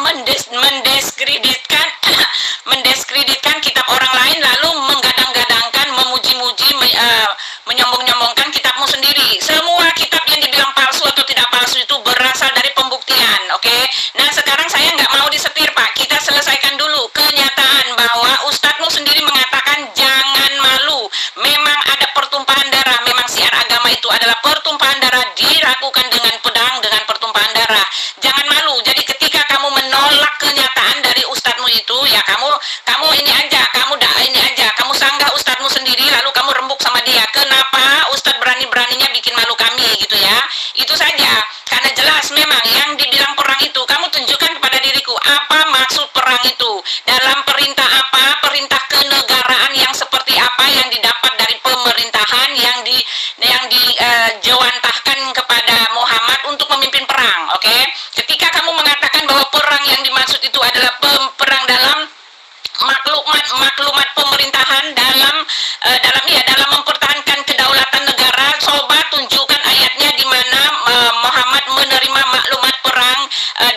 mendiskreditkan kitab orang lain lalu menggadang-gadangkan, memuji-muji, menyombong-nyombongkan kitabmu sendiri. Semua kitab yang dibilang palsu atau tidak palsu itu berasal dari pembuktian, oke? Nah, sekarang saya nggak mau disetir, Pak. Kita selesaikan dulu kenyataan bahwa Ustadzmu sendiri mengatakan jangan malu. Memang ada pertumpahan darah, memang siar agama itu adalah pertumpahan darah, dilakukan dengan pedang, dengan pertumpahan darah. Jangan malu. Jadi ketika kamu menolak kenyataan dari Ustadzmu itu, ya kamu ini aja, kamu sanggah Ustadzmu sendiri, lalu kamu rembuk sama dia. Kenapa Ustadz berani-beraninya bikin malu kami, gitu ya? Itu saja. Karena jelas memang yang dibilang perang itu, kamu tunjukkan kepada diriku apa maksud perang itu, dalam perintah apa, perintah kenegaraan yang seperti apa yang didapat dari pemerintahan yang dijewantahkan kepada Muhammad untuk memimpin perang. Oke, ketika kamu mengatakan bahwa perang yang dimaksud itu adalah perang dalam maklumat pemerintahan dalam mempertahankan kedaulatan negara, coba tunjukkan ayatnya di mana Muhammad menerima maklumat perang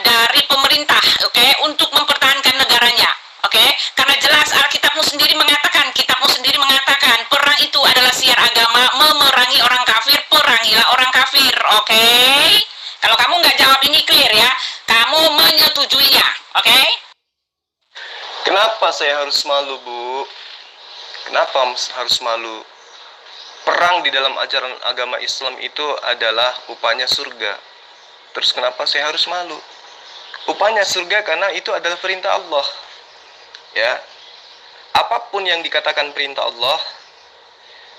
dari pemerintah, oke, untuk mempertahankan negaranya. Oke, karena jelas kitabmu sendiri mengatakan perang itu adalah siar agama, memerangi orang kafir, perangilah orang kafir. Oke, kalau kamu nggak jawab ini clear ya, kamu menyetujuinya. Oke? Kenapa saya harus malu, Bu? Kenapa harus malu? Perang di dalam ajaran agama Islam itu adalah upahnya surga. Terus kenapa saya harus malu? Upahnya surga karena itu adalah perintah Allah. Ya. Apapun yang dikatakan perintah Allah,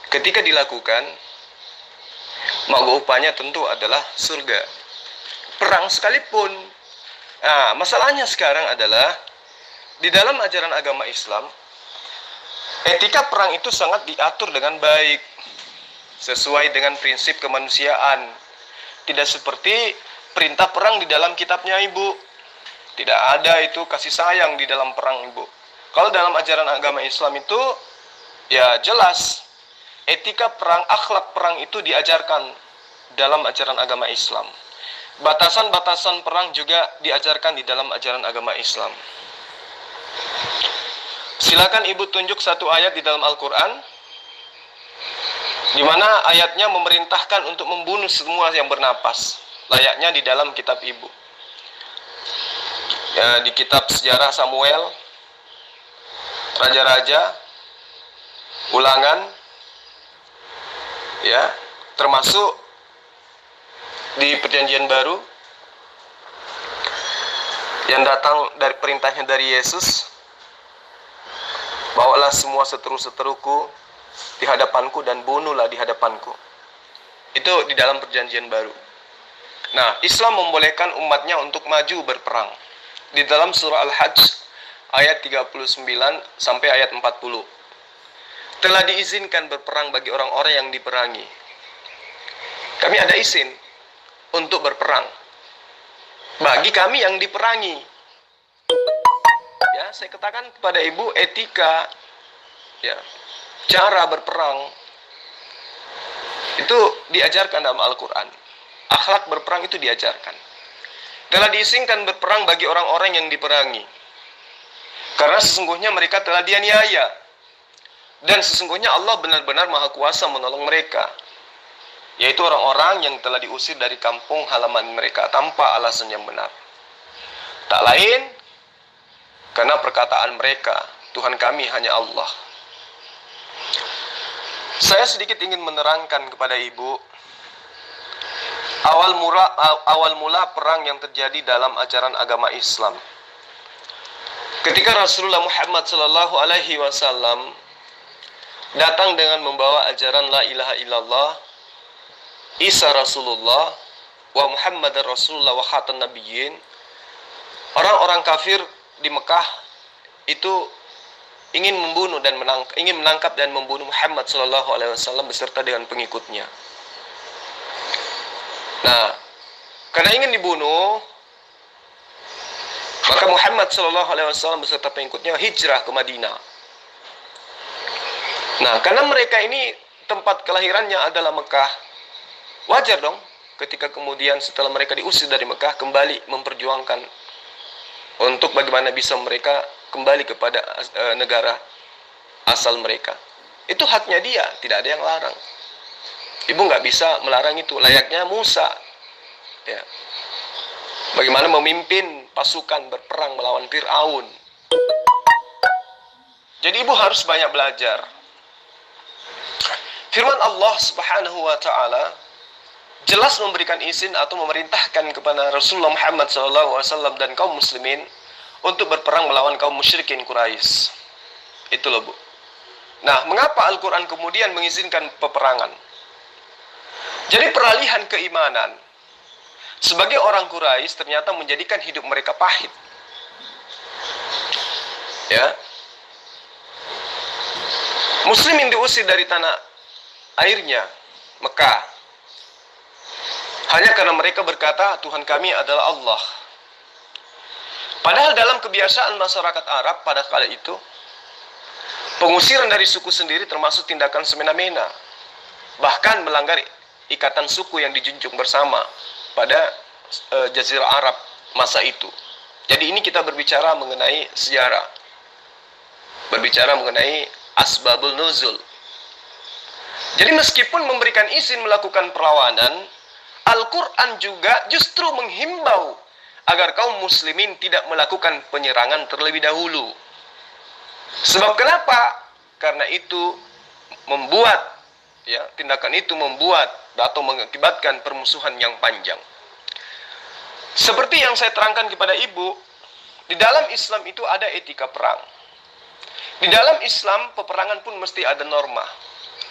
ketika dilakukan, maka upahnya tentu adalah surga. Perang sekalipun. Nah, masalahnya sekarang adalah di dalam ajaran agama Islam, etika perang itu sangat diatur dengan baik, sesuai dengan prinsip kemanusiaan. Tidak seperti perintah perang di dalam kitabnya Ibu. Tidak ada itu kasih sayang di dalam perang, Ibu. Kalau dalam ajaran agama Islam itu, ya jelas, etika perang, akhlak perang itu diajarkan dalam ajaran agama Islam. Batasan-batasan perang juga diajarkan di dalam ajaran agama Islam. Silakan Ibu tunjuk satu ayat di dalam Al-Quran di mana ayatnya memerintahkan untuk membunuh semua yang bernapas, layaknya di dalam kitab Ibu. Ya, di kitab sejarah Samuel, Raja-Raja, Ulangan, ya, termasuk di Perjanjian Baru yang datang dari perintahnya dari Yesus, bawalah semua seteru-seteruku di hadapanku dan bunuhlah di hadapanku. Itu di dalam Perjanjian Baru. Nah, Islam membolehkan umatnya untuk maju berperang. Di dalam surah Al-Hajj ayat 39 sampai ayat 40. Telah diizinkan berperang bagi orang-orang yang diperangi. Kami ada izin untuk berperang bagi kami yang diperangi. Ya, saya katakan kepada Ibu, etika, ya, cara berperang itu diajarkan dalam Al-Quran. Akhlak berperang itu diajarkan. Telah diizinkan berperang bagi orang-orang yang diperangi, karena sesungguhnya mereka telah dianiaya, dan sesungguhnya Allah benar-benar maha kuasa menolong mereka, yaitu orang-orang yang telah diusir dari kampung halaman mereka tanpa alasan yang benar. Tak lain karena perkataan mereka, Tuhan kami hanya Allah. Saya sedikit ingin menerangkan kepada Ibu awal mula perang yang terjadi dalam ajaran agama Islam. Ketika Rasulullah Muhammad SAW datang dengan membawa ajaran la ilaha illallah, Isa Rasulullah, wa Muhammadar Rasulullah wa khatan nabiyyin, orang-orang kafir di Mekah itu ingin membunuh dan ingin menangkap dan membunuh Muhammad SAW beserta dengan pengikutnya. Nah, karena ingin dibunuh, maka Muhammad SAW beserta pengikutnya hijrah ke Madinah. Nah, karena mereka ini tempat kelahirannya adalah Mekah, wajar dong ketika kemudian setelah mereka diusir dari Mekah kembali memperjuangkan untuk bagaimana bisa mereka kembali kepada negara asal mereka. Itu haknya dia, tidak ada yang larang. Ibu nggak bisa melarang itu, layaknya Musa. Ya. Bagaimana memimpin pasukan berperang melawan Fir'aun. Jadi ibu harus banyak belajar. Firman Allah Subhanahu wa Ta'ala jelas memberikan izin atau memerintahkan kepada Rasulullah Muhammad SAW dan kaum muslimin untuk berperang melawan kaum musyrikin Quraisy. Itu loh, Bu. Nah, mengapa Al-Quran kemudian mengizinkan peperangan? Jadi peralihan keimanan sebagai orang Quraisy ternyata menjadikan hidup mereka pahit. Ya. Muslimin diusir dari tanah airnya, Mekah, hanya karena mereka berkata Tuhan kami adalah Allah. Padahal dalam kebiasaan masyarakat Arab pada kala itu, pengusiran dari suku sendiri termasuk tindakan semena-mena, bahkan melanggar ikatan suku yang dijunjung bersama pada Jazirah Arab masa itu. Jadi ini kita berbicara mengenai sejarah, berbicara mengenai asbabul nuzul. Jadi meskipun memberikan izin melakukan perlawanan, Al-Quran juga justru menghimbau agar kaum muslimin tidak melakukan penyerangan terlebih dahulu. Sebab kenapa? Karena itu membuat, ya, tindakan itu membuat atau mengakibatkan permusuhan yang panjang. Seperti yang saya terangkan kepada ibu, di dalam Islam itu ada etika perang. Di dalam Islam, peperangan pun mesti ada norma.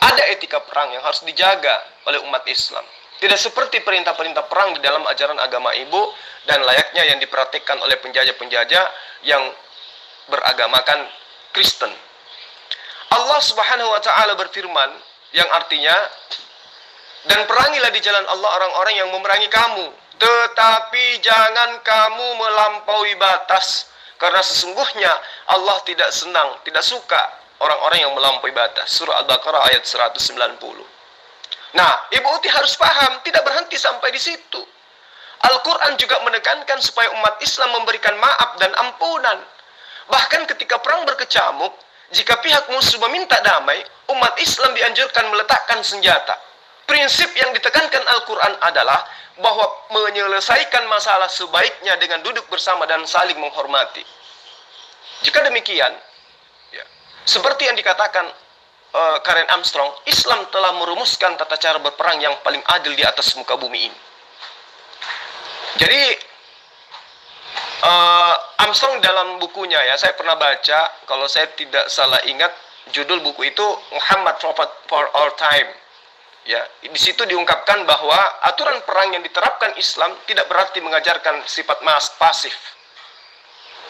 Ada etika perang yang harus dijaga oleh umat Islam. Tidak seperti perintah-perintah perang di dalam ajaran agama ibu dan layaknya yang diperhatikan oleh penjajah-penjajah yang beragamakan Kristen. Allah Subhanahu wa taala berfirman yang artinya, dan perangilah di jalan Allah orang-orang yang memerangi kamu, tetapi jangan kamu melampaui batas, karena sesungguhnya Allah tidak senang, tidak suka orang-orang yang melampaui batas. Surah Al-Baqarah ayat 190. Nah, Ibu Uti harus paham, tidak berhenti sampai di situ. Al-Quran juga menekankan supaya umat Islam memberikan maaf dan ampunan. Bahkan ketika perang berkecamuk, jika pihak musuh meminta damai, umat Islam dianjurkan meletakkan senjata. Prinsip yang ditekankan Al-Quran adalah bahwa menyelesaikan masalah sebaiknya dengan duduk bersama dan saling menghormati. Jika demikian, ya, seperti yang dikatakan Karen Armstrong, Islam telah merumuskan tata cara berperang yang paling adil di atas muka bumi ini. Jadi Armstrong dalam bukunya, ya, saya pernah baca, kalau saya tidak salah ingat, judul buku itu Muhammad Prophet for All Time. Ya, di situ diungkapkan bahwa aturan perang yang diterapkan Islam tidak berarti mengajarkan sifat pasif.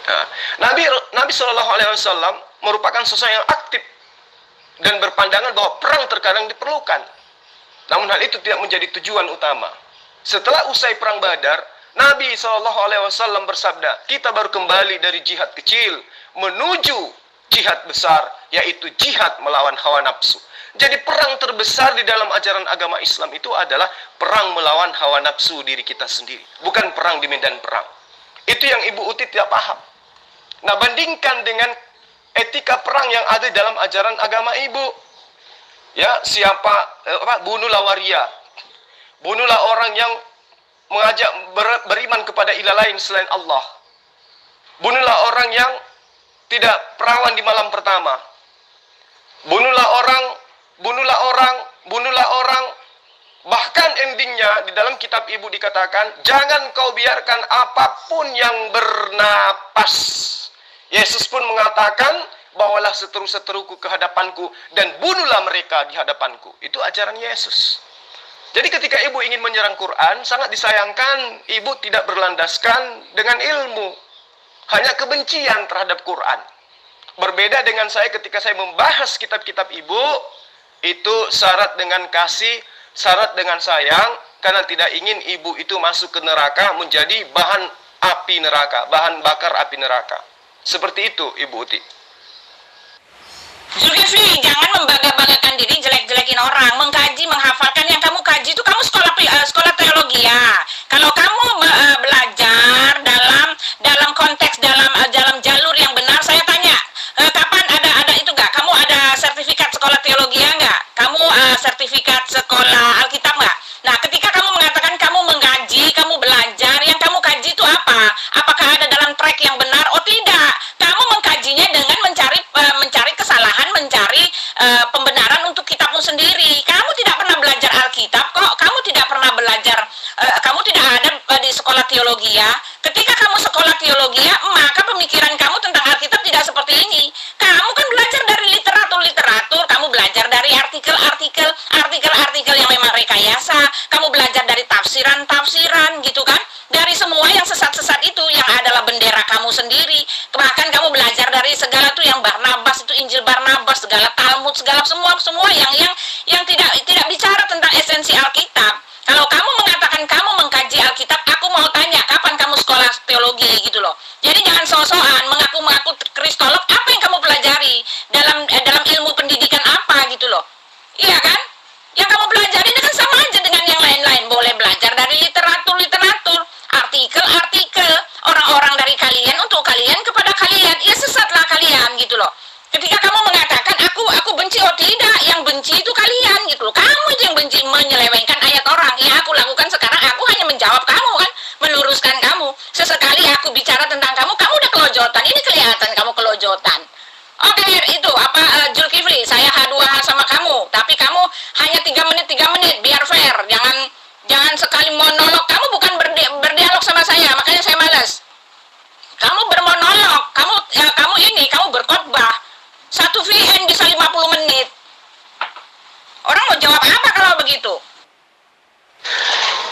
Nah, Nabi SAW merupakan sosok yang aktif dan berpandangan bahwa perang terkadang diperlukan. Namun hal itu tidak menjadi tujuan utama. Setelah usai perang Badar, Nabi SAW bersabda, kita baru kembali dari jihad kecil menuju jihad besar, yaitu jihad melawan hawa nafsu. Jadi perang terbesar di dalam ajaran agama Islam itu adalah perang melawan hawa nafsu diri kita sendiri, bukan perang di medan perang. Itu yang Ibu Uti tidak paham. Nah, bandingkan dengan etika perang yang ada dalam ajaran agama ibu. Ya, bunuhlah waria. Bunuhlah orang yang mengajak beriman kepada ilah lain selain Allah. Bunuhlah orang yang tidak perawan di malam pertama. Bunuhlah orang. Bahkan endingnya di dalam kitab ibu dikatakan, jangan kau biarkan apapun yang bernapas. Yesus pun mengatakan, bawalah seteru-seteruku ke hadapanku dan bunuhlah mereka di hadapanku. Itu ajaran Yesus. Jadi ketika ibu ingin menyerang Quran, sangat disayangkan ibu tidak berlandaskan dengan ilmu, hanya kebencian terhadap Quran. Berbeda dengan saya ketika saya membahas kitab-kitab ibu, itu syarat dengan kasih, syarat dengan sayang, karena tidak ingin ibu itu masuk ke neraka menjadi bahan api neraka, bahan bakar api neraka. Seperti itu, Ibu Uti. Zulkifli, jangan membangga-banggakan diri, jelek-jelekin orang. Mengkaji, menghafalkan yang kamu kaji itu kamu sekolah teologi ya. Kalau kamu belajar dalam konteks dalam jalur yang benar, saya tanya, kapan ada itu nggak? Kamu ada sertifikat sekolah teologi nggak? Kamu sertifikat sekolah Alkitab nggak? Nah, ketika kamu mengatakan kamu mengkaji, kamu belajar, yang kamu kaji itu apa? Apakah ada dalam track yang benar? Oh tidak. Kamu mengkajinya dengan mencari kesalahan, mencari pembenaran untuk kitabmu sendiri. Kamu tidak pernah belajar Alkitab kok. Kamu tidak pernah belajar, kamu tidak ada di sekolah teologi ya. Ketika kamu sekolah teologi ya, maka pemikiran kamu tentang Alkitab tidak seperti ini. Kamu kan belajar dari literatur, kamu belajar dari artikel yang memang rekayasa, kamu belajar dari tafsiran gitu kan, dari semua yang sesat-sesat itu yang adalah bendera kamu sendiri. Bahkan kamu belajar dari segala itu yang Barnabas itu, Injil Barnabas, segala Talmud, segala semua yang tidak bicara tentang esensi Alkitab. Kalau kamu mengatakan kamu mengkaji Alkitab, aku mau tanya kapan kamu sekolah teologi gitu loh. Jadi jangan so-soan mengaku-ngaku kristolog. Apa yang kamu pelajari dalam ilmu pendidikan apa gitu loh? Iya kan? Yang kamu pelajari itu kan sama aja dengan yang lain-lain. Boleh belajar dari literatur, artikel orang-orang dari kalian untuk kalian kepada kalian. Ya sesatlah kalian gitu loh. Ketika kamu mengatakan aku benci, oh tidak, yang benci itu kalian gitu loh. Kamu itu yang benci, menyelewengkan ayat orang. Yang aku lakukan sekarang, aku hanya menjawab kamu kan, meluruskan kamu. Sesekali aku bicara tentang kamu udah kelojotan. Ini kelihatan kamu kelojotan. Oke, itu Zulkifli, saya H2H sama kamu, tapi kamu hanya 3 menit, biar fair. Jangan sekali monolog. Kamu bukan berdialog sama saya, makanya saya malas. Kamu bermonolog, kamu berkhotbah. 1 VN bisa 50 menit. Orang mau jawab apa kalau begitu?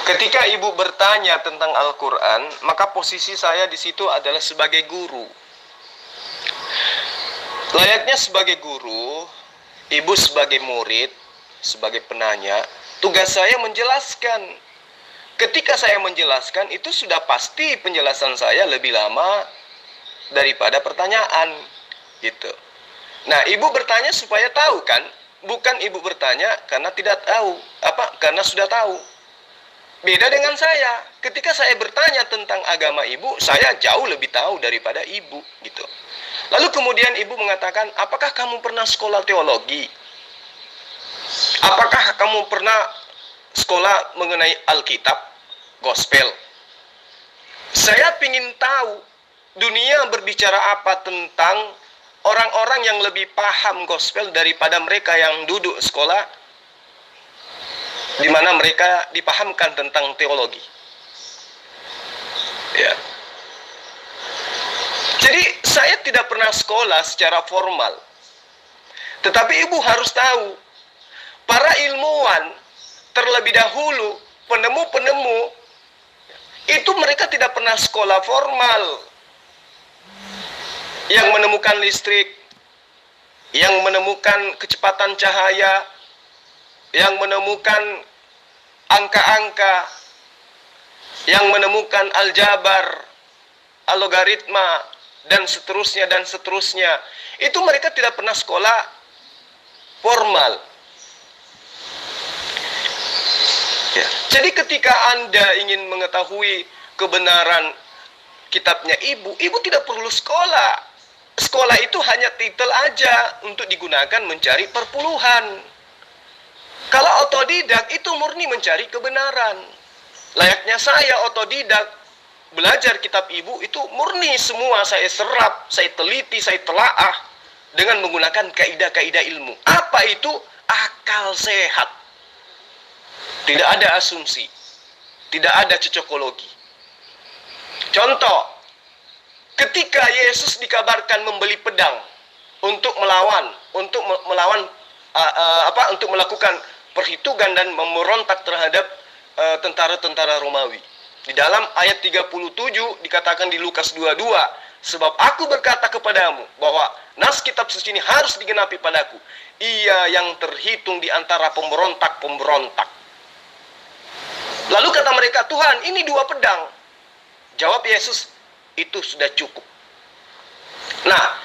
Ketika ibu bertanya tentang Al-Quran, maka posisi saya di situ adalah sebagai guru. Layaknya sebagai guru, ibu sebagai murid, sebagai penanya, tugas saya menjelaskan. Ketika saya menjelaskan, itu sudah pasti penjelasan saya lebih lama daripada pertanyaan, gitu. Nah, ibu bertanya supaya tahu kan? Bukan ibu bertanya karena tidak tahu, karena sudah tahu. Beda dengan saya. Ketika saya bertanya tentang agama ibu, saya jauh lebih tahu daripada ibu, gitu. Lalu kemudian ibu mengatakan, apakah kamu pernah sekolah teologi? Apakah kamu pernah sekolah mengenai Alkitab, gospel? Saya ingin tahu dunia berbicara apa tentang orang-orang yang lebih paham gospel daripada mereka yang duduk sekolah, di mana mereka dipahamkan tentang teologi. Ya. Jadi saya tidak pernah sekolah secara formal. Tetapi ibu harus tahu, para ilmuwan terlebih dahulu, penemu-penemu, itu mereka tidak pernah sekolah formal. Yang menemukan listrik, yang menemukan kecepatan cahaya, yang menemukan angka-angka, yang menemukan aljabar, algoritma, dan seterusnya, dan seterusnya. Itu mereka tidak pernah sekolah formal. Ya. Jadi ketika Anda ingin mengetahui kebenaran kitabnya ibu tidak perlu sekolah. Sekolah itu hanya titel aja untuk digunakan mencari perpuluhan. Kalau otodidak itu murni mencari kebenaran. Layaknya saya otodidak, belajar kitab ibu itu murni semua saya serap, saya teliti, saya telaah dengan menggunakan kaidah-kaidah ilmu. Apa itu? Akal sehat. Tidak ada asumsi. Tidak ada cocokologi. Contoh, ketika Yesus dikabarkan membeli pedang untuk melawan, untuk melakukan perhitungan dan memberontak terhadap tentara-tentara Romawi. Di dalam ayat 37 dikatakan di Lukas 22, sebab aku berkata kepadamu bahwa nas kitab suci ini harus digenapi padaku. Ia yang terhitung di antara pemberontak-pemberontak. Lalu kata mereka, Tuhan, ini 2 pedang. Jawab Yesus, itu sudah cukup. Nah,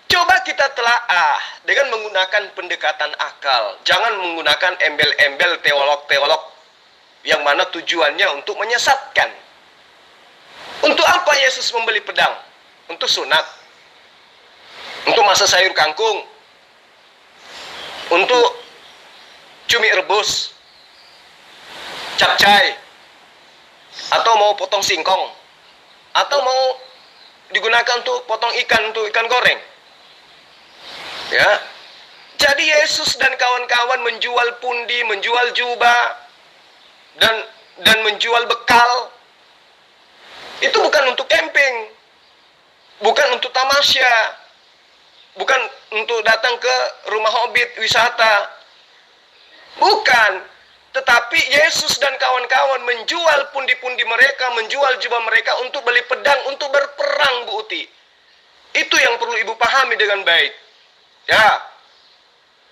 coba kita telaah dengan menggunakan pendekatan akal. Jangan menggunakan embel-embel teolog-teolog yang mana tujuannya untuk menyesatkan. Untuk apa Yesus membeli pedang? Untuk sunat. Untuk masak sayur kangkung. Untuk cumi rebus. Capcay. Atau mau potong singkong. Atau mau digunakan untuk potong ikan, untuk ikan goreng. Ya. Jadi Yesus dan kawan-kawan menjual pundi, menjual jubah, dan menjual bekal. Itu bukan untuk camping. Bukan untuk tamasya. Bukan untuk datang ke rumah hobbit, wisata. Bukan. Tetapi Yesus dan kawan-kawan menjual pundi-pundi mereka, menjual jubah mereka untuk beli pedang, untuk berperang, Bu Uti. Itu yang perlu ibu pahami dengan baik. Ya.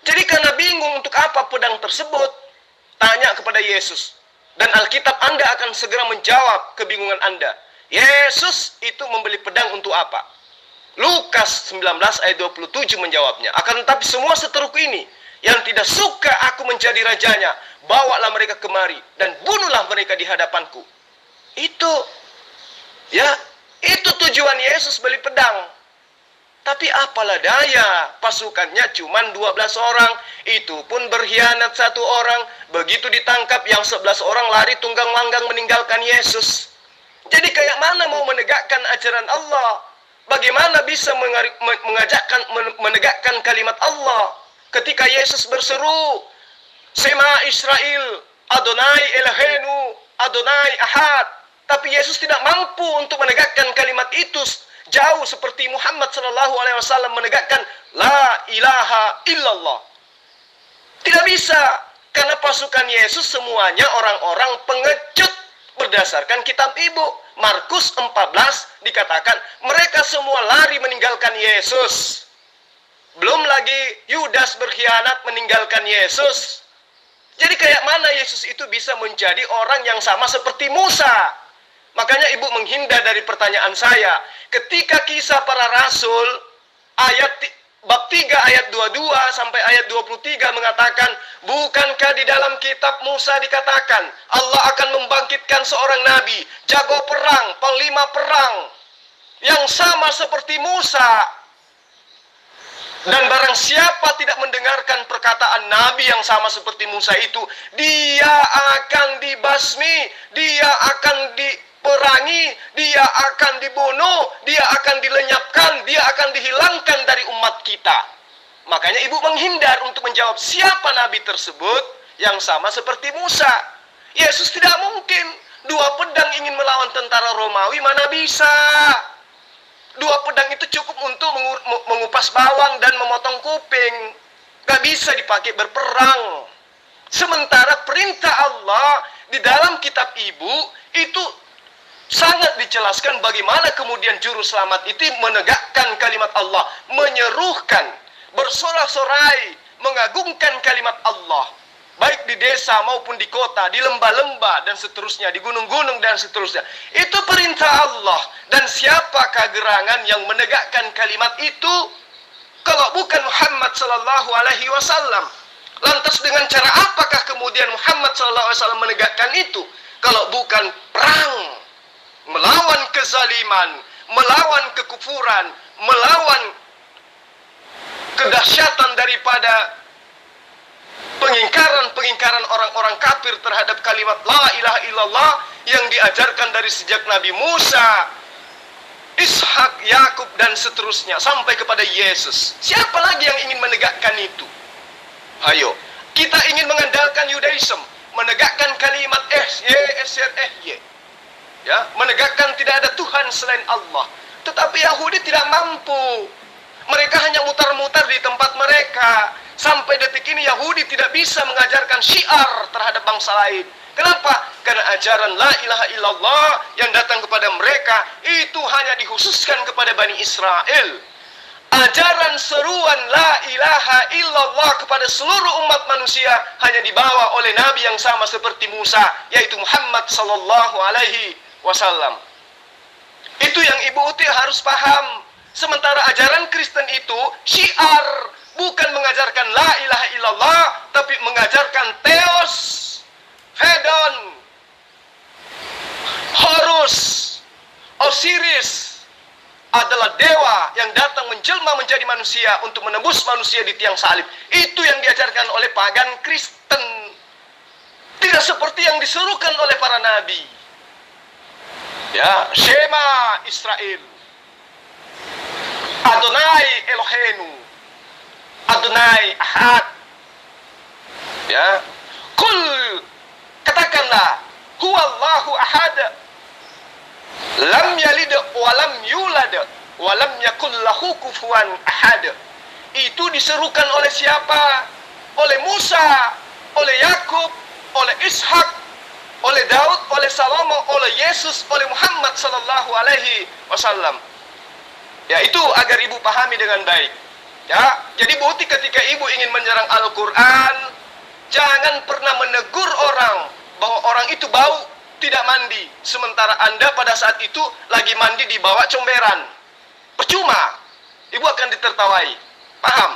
Jadi karena bingung untuk apa pedang tersebut, tanya kepada Yesus. Dan Alkitab Anda akan segera menjawab kebingungan Anda. Yesus itu membeli pedang untuk apa? Lukas 19 ayat 27 menjawabnya. Akan tetapi semua seteruku ini yang tidak suka aku menjadi rajanya, bawalah mereka kemari dan bunuhlah mereka di hadapanku. Itu, ya, itu tujuan Yesus beli pedang. Tapi apalah daya, pasukannya cuma 12 orang. Itu pun berkhianat satu orang. Begitu ditangkap, yang 11 orang lari tunggang langgang meninggalkan Yesus. Jadi kayak mana mau menegakkan ajaran Allah? Bagaimana bisa menegakkan kalimat Allah? Ketika Yesus berseru, Sema Israel, Adonai Elohenu, Adonai Ahad. Tapi Yesus tidak mampu untuk menegakkan kalimat itu. Jauh seperti Muhammad SAW menegakkan La ilaha illallah. Tidak bisa. Karena pasukan Yesus semuanya orang-orang pengecut berdasarkan kitab ibu. Markus 14 dikatakan mereka semua lari meninggalkan Yesus. Belum lagi Yudas berkhianat meninggalkan Yesus. Jadi kayak mana Yesus itu bisa menjadi orang yang sama seperti Musa? Makanya ibu menghindar dari pertanyaan saya. Ketika kisah para rasul, bab 3 ayat 22 sampai ayat 23 mengatakan, bukankah di dalam kitab Musa dikatakan, Allah akan membangkitkan seorang nabi, jago perang, panglima perang, yang sama seperti Musa. Dan barang siapa tidak mendengarkan perkataan nabi yang sama seperti Musa itu, dia akan dibasmi, dia akan diperangi, dia akan dibunuh, dia akan dilenyapkan, dia akan dihilangkan dari umat kita. Makanya ibu menghindar untuk menjawab siapa nabi tersebut yang sama seperti Musa. Yesus tidak mungkin dua pedang ingin melawan tentara Romawi, mana bisa. Dua pedang itu cukup untuk mengupas bawang dan memotong kuping. Gak bisa dipakai berperang. Sementara perintah Allah di dalam kitab ibu itu sangat dijelaskan bagaimana kemudian juru selamat itu menegakkan kalimat Allah, menyerukan, bersorak-sorai, mengagungkan kalimat Allah, baik di desa maupun di kota, di lembah-lembah dan seterusnya, di gunung-gunung dan seterusnya. Itu perintah Allah. Dan siapakah gerangan yang menegakkan kalimat itu kalau bukan Muhammad sallallahu alaihi wasallam? Lantas dengan cara apakah kemudian Muhammad sallallahu alaihi wasallam menegakkan itu kalau bukan perang, melawan kezaliman, melawan kekufuran, melawan kedahsyatan daripada pengingkaran orang-orang kafir terhadap kalimat La ilaha illallah yang diajarkan dari sejak Nabi Musa, Ishak, Yakub dan seterusnya sampai kepada Yesus. Siapa lagi yang ingin menegakkan itu? Ayo, kita ingin mengandalkan Yudaism, menegakkan kalimat SY, ya, menegakkan tidak ada Tuhan selain Allah. Tetapi Yahudi tidak mampu. Mereka hanya mutar-mutar di tempat mereka. Sampai detik ini Yahudi tidak bisa mengajarkan syiar terhadap bangsa lain. Kenapa? Karena ajaran La ilaha illallah yang datang kepada mereka itu hanya dikhususkan kepada Bani Israel. Ajaran seruan La ilaha illallah kepada seluruh umat manusia hanya dibawa oleh Nabi yang sama seperti Musa, yaitu Muhammad sallallahu alaihi wasallam. Itu yang Ibu Uti harus paham. Sementara ajaran Kristen itu syiar, bukan mengajarkan La ilaha illallah, tapi mengajarkan Theos, Hedon, Horus, Osiris adalah dewa yang datang menjelma menjadi manusia untuk menebus manusia di tiang salib. Itu yang diajarkan oleh pagan Kristen. Tidak seperti yang disuruhkan oleh para nabi. Ya, Shema Israel, Adonai Elohenu, Adonai Ahad. Ya, kul, katakanlah, huwallahu ahad, lam yalid wa lam yulad wa lam yakul lahu kufuwan ahad. Itu diserukan oleh siapa? Oleh Musa, oleh Yakub, oleh Ishak, oleh Daud, oleh Salomo, oleh Yesus, oleh Muhammad sallallahu alaihi wasallam. Ya, itu agar Ibu pahami dengan baik. Ya, jadi bukti ketika ibu ingin menyerang Al-Quran, jangan pernah menegur orang bahwa orang itu bau tidak mandi, sementara Anda pada saat itu lagi mandi di bawah comberan. Percuma, ibu akan ditertawai. Paham?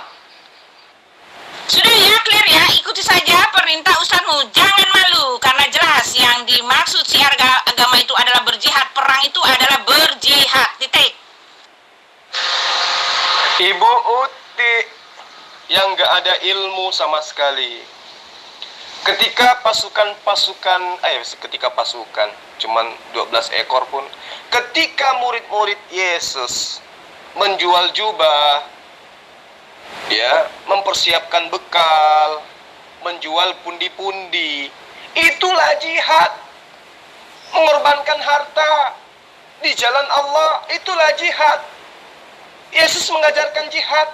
Sudah ya, clear ya, ikuti saja perintah Ustazmu, jangan malu, karena jelas yang dimaksud syiar agama itu adalah berjihad, perang itu adalah berjihad, titik. Ibu Uti yang gak ada ilmu sama sekali. Ketika pasukan cuman 12 ekor pun, ketika murid-murid Yesus menjual jubah, ya, mempersiapkan bekal, menjual pundi-pundi, itulah jihad. Mengorbankan harta di jalan Allah, itulah jihad. Yesus mengajarkan jihad.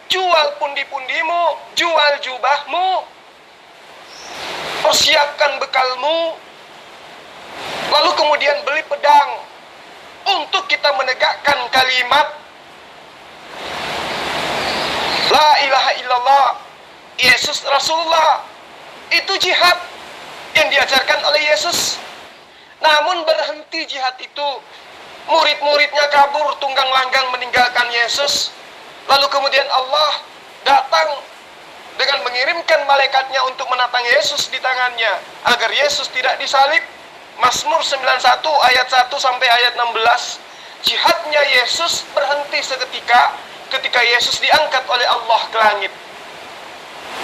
Jual pundi-pundimu, jual jubahmu, persiapkan bekalmu, lalu kemudian beli pedang untuk kita menegakkan kalimat La ilaha illallah, Yesus Rasulullah. Itu jihad yang diajarkan oleh Yesus. Namun berhenti jihad itu, murid-muridnya kabur tunggang langgang meninggalkan Yesus. Lalu kemudian Allah datang dengan mengirimkan malaikatnya untuk menatang Yesus di tangannya agar Yesus tidak disalib. Mazmur 91 ayat 1 sampai ayat 16. Jihadnya Yesus berhenti seketika ketika Yesus diangkat oleh Allah ke langit.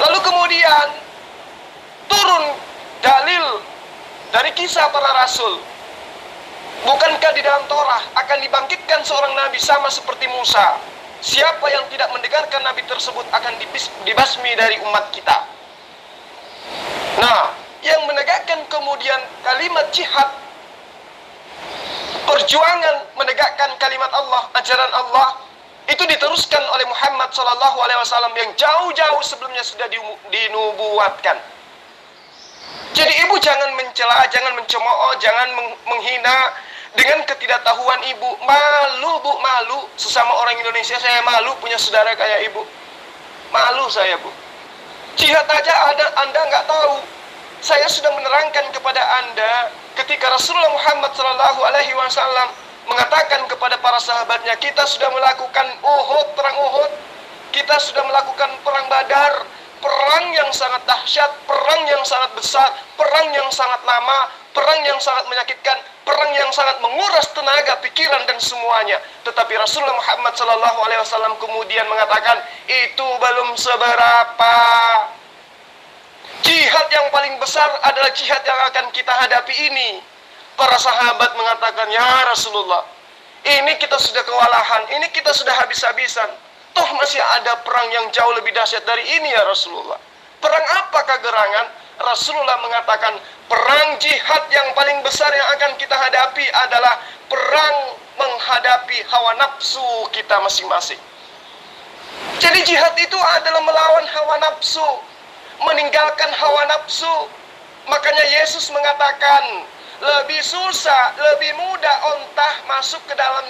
Lalu kemudian turun dalil dari kisah para rasul. Bukankah di dalam Torah akan dibangkitkan seorang nabi sama seperti Musa? Siapa yang tidak mendengarkan nabi tersebut akan dibasmi dari umat kita. Nah, yang menegakkan kemudian kalimat jihad, perjuangan menegakkan kalimat Allah, ajaran Allah, itu diteruskan oleh Muhammad SAW yang jauh-jauh sebelumnya sudah dinubuatkan. Jadi ibu jangan mencela, jangan mencemooh, jangan menghina dengan ketidaktahuan ibu. Malu bu, malu. Sesama orang Indonesia saya malu punya saudara kayak ibu. Malu saya bu. Jihad aja Anda nggak tahu. Saya sudah menerangkan kepada Anda ketika Rasulullah Muhammad SAW mengatakan kepada para sahabatnya, kita sudah melakukan perang Uhud, kita sudah melakukan perang Badar, perang yang sangat dahsyat, perang yang sangat besar, perang yang sangat lama, perang yang sangat menyakitkan, perang yang sangat menguras tenaga, pikiran dan semuanya. Tetapi Rasulullah Muhammad SAW kemudian mengatakan, itu belum seberapa. Jihad yang paling besar adalah jihad yang akan kita hadapi ini. Para sahabat mengatakan, ya Rasulullah, ini kita sudah kewalahan, ini kita sudah habis-habisan. Toh masih ada perang yang jauh lebih dahsyat dari ini ya Rasulullah. Perang apakah gerangan? Rasulullah mengatakan, perang jihad yang paling besar yang akan kita hadapi adalah perang menghadapi hawa nafsu kita masing-masing. Jadi jihad itu adalah melawan hawa nafsu, meninggalkan hawa nafsu. Makanya Yesus mengatakan, lebih susah, lebih mudah ontah masuk ke dalam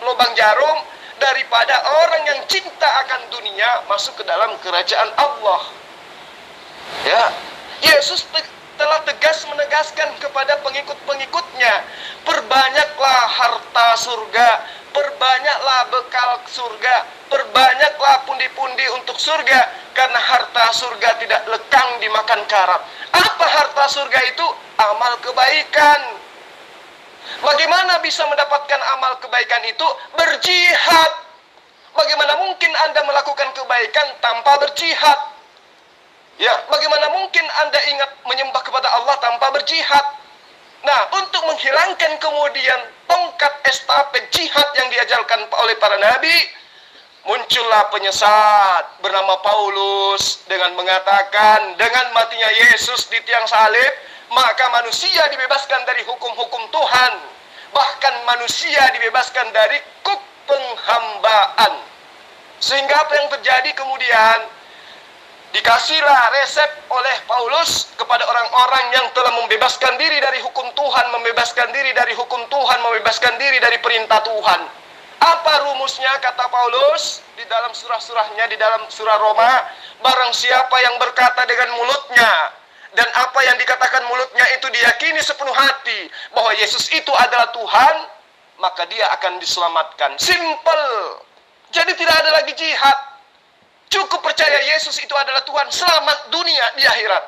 lubang jarum daripada orang yang cinta akan dunia masuk ke dalam kerajaan Allah. Ya, Yesus telah tegas menegaskan kepada pengikut-pengikutnya, perbanyaklah harta surga, perbanyaklah bekal surga, perbanyaklah pundi-pundi untuk surga, karena harta surga tidak lekang dimakan karat. Apa harta surga itu? Amal kebaikan. Bagaimana bisa mendapatkan amal kebaikan itu? Berjihad. Bagaimana mungkin Anda melakukan kebaikan tanpa berjihad? Ya, bagaimana mungkin Anda ingat menyembah kepada Allah tanpa berjihad? Nah, untuk menghilangkan kemudian tongkat estafet jihad yang diajarkan oleh para nabi, muncullah penyesat bernama Paulus dengan mengatakan, dengan matinya Yesus di tiang salib, maka manusia dibebaskan dari hukum-hukum Tuhan. Bahkan manusia dibebaskan dari kuk penghambaan. Sehingga apa yang terjadi kemudian? Dikasihlah resep oleh Paulus kepada orang-orang yang telah membebaskan diri dari hukum Tuhan, membebaskan diri dari hukum Tuhan, membebaskan diri dari perintah Tuhan. Apa rumusnya kata Paulus di dalam surah-surahnya, di dalam surah Roma? Barang siapa yang berkata dengan mulutnya dan apa yang dikatakan mulutnya itu diyakini sepenuh hati bahwa Yesus itu adalah Tuhan, maka dia akan diselamatkan. Simple. Jadi tidak ada lagi jihad. Cukup percaya Yesus itu adalah Tuhan, selamat dunia di akhirat.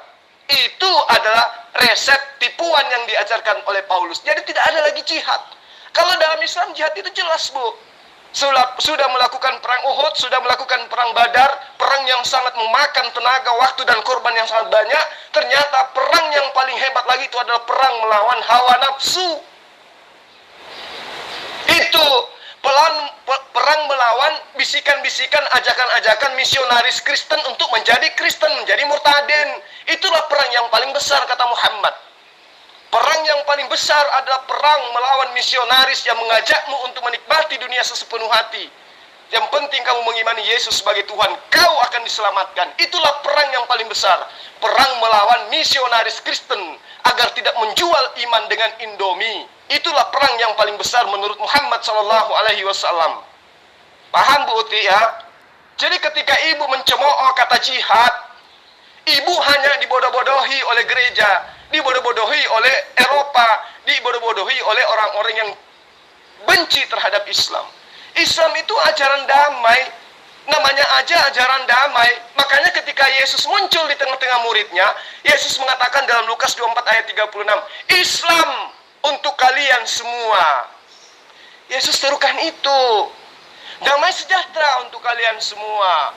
Itu adalah resep tipuan yang diajarkan oleh Paulus. Jadi tidak ada lagi jihad. Kalau dalam Islam jihad itu jelas, Bu. Sudah melakukan perang Uhud, sudah melakukan perang Badar, perang yang sangat memakan tenaga, waktu, dan korban yang sangat banyak. Ternyata perang yang paling hebat lagi itu adalah perang melawan hawa nafsu. Itu perang melawan bisikan-bisikan, ajakan-ajakan misionaris Kristen untuk menjadi Kristen, menjadi murtadin. Itulah perang yang paling besar kata Muhammad. Perang yang paling besar adalah perang melawan misionaris yang mengajakmu untuk menikmati dunia sepenuh hati. Yang penting kamu mengimani Yesus sebagai Tuhan, kau akan diselamatkan. Itulah perang yang paling besar. Perang melawan misionaris Kristen agar tidak menjual iman dengan Indomie. Itulah perang yang paling besar menurut Muhammad SAW. Paham, Bu Uti, ya? Jadi ketika ibu mencemooh kata jihad, ibu hanya dibodoh-bodohi oleh gereja, dibodoh-bodohi oleh Eropa, dibodoh-bodohi oleh orang-orang yang benci terhadap Islam. Islam itu ajaran damai, namanya aja ajaran damai. Makanya ketika Yesus muncul di tengah-tengah muridnya, Yesus mengatakan dalam Lukas 24 ayat 36, Islam untuk kalian semua. Yesus serukan itu, damai sejahtera untuk kalian semua.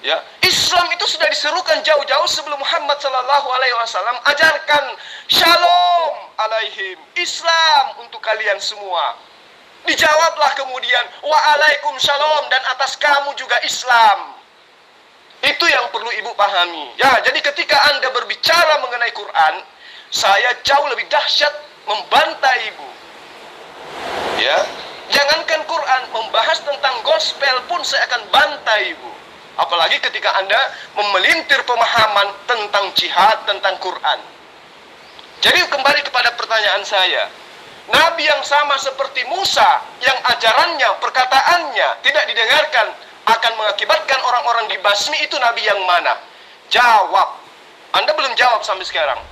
Ya, Islam itu sudah diserukan jauh-jauh sebelum Muhammad SAW ajarkan Shalom alaihim, Islam untuk kalian semua. Dijawablah kemudian Waalaikumsalam, dan atas kamu juga Islam. Itu yang perlu ibu pahami. Ya, jadi ketika Anda berbicara mengenai Quran, saya jauh lebih dahsyat membantai ibu. Ya, jangankan Quran, membahas tentang gospel pun saya akan bantai ibu. Apalagi ketika Anda memelintir pemahaman tentang jihad, tentang Quran. Jadi kembali kepada pertanyaan saya. Nabi yang sama seperti Musa, yang ajarannya, perkataannya tidak didengarkan, akan mengakibatkan orang-orang dibasmi, itu Nabi yang mana? Jawab. Anda belum jawab sampai sekarang.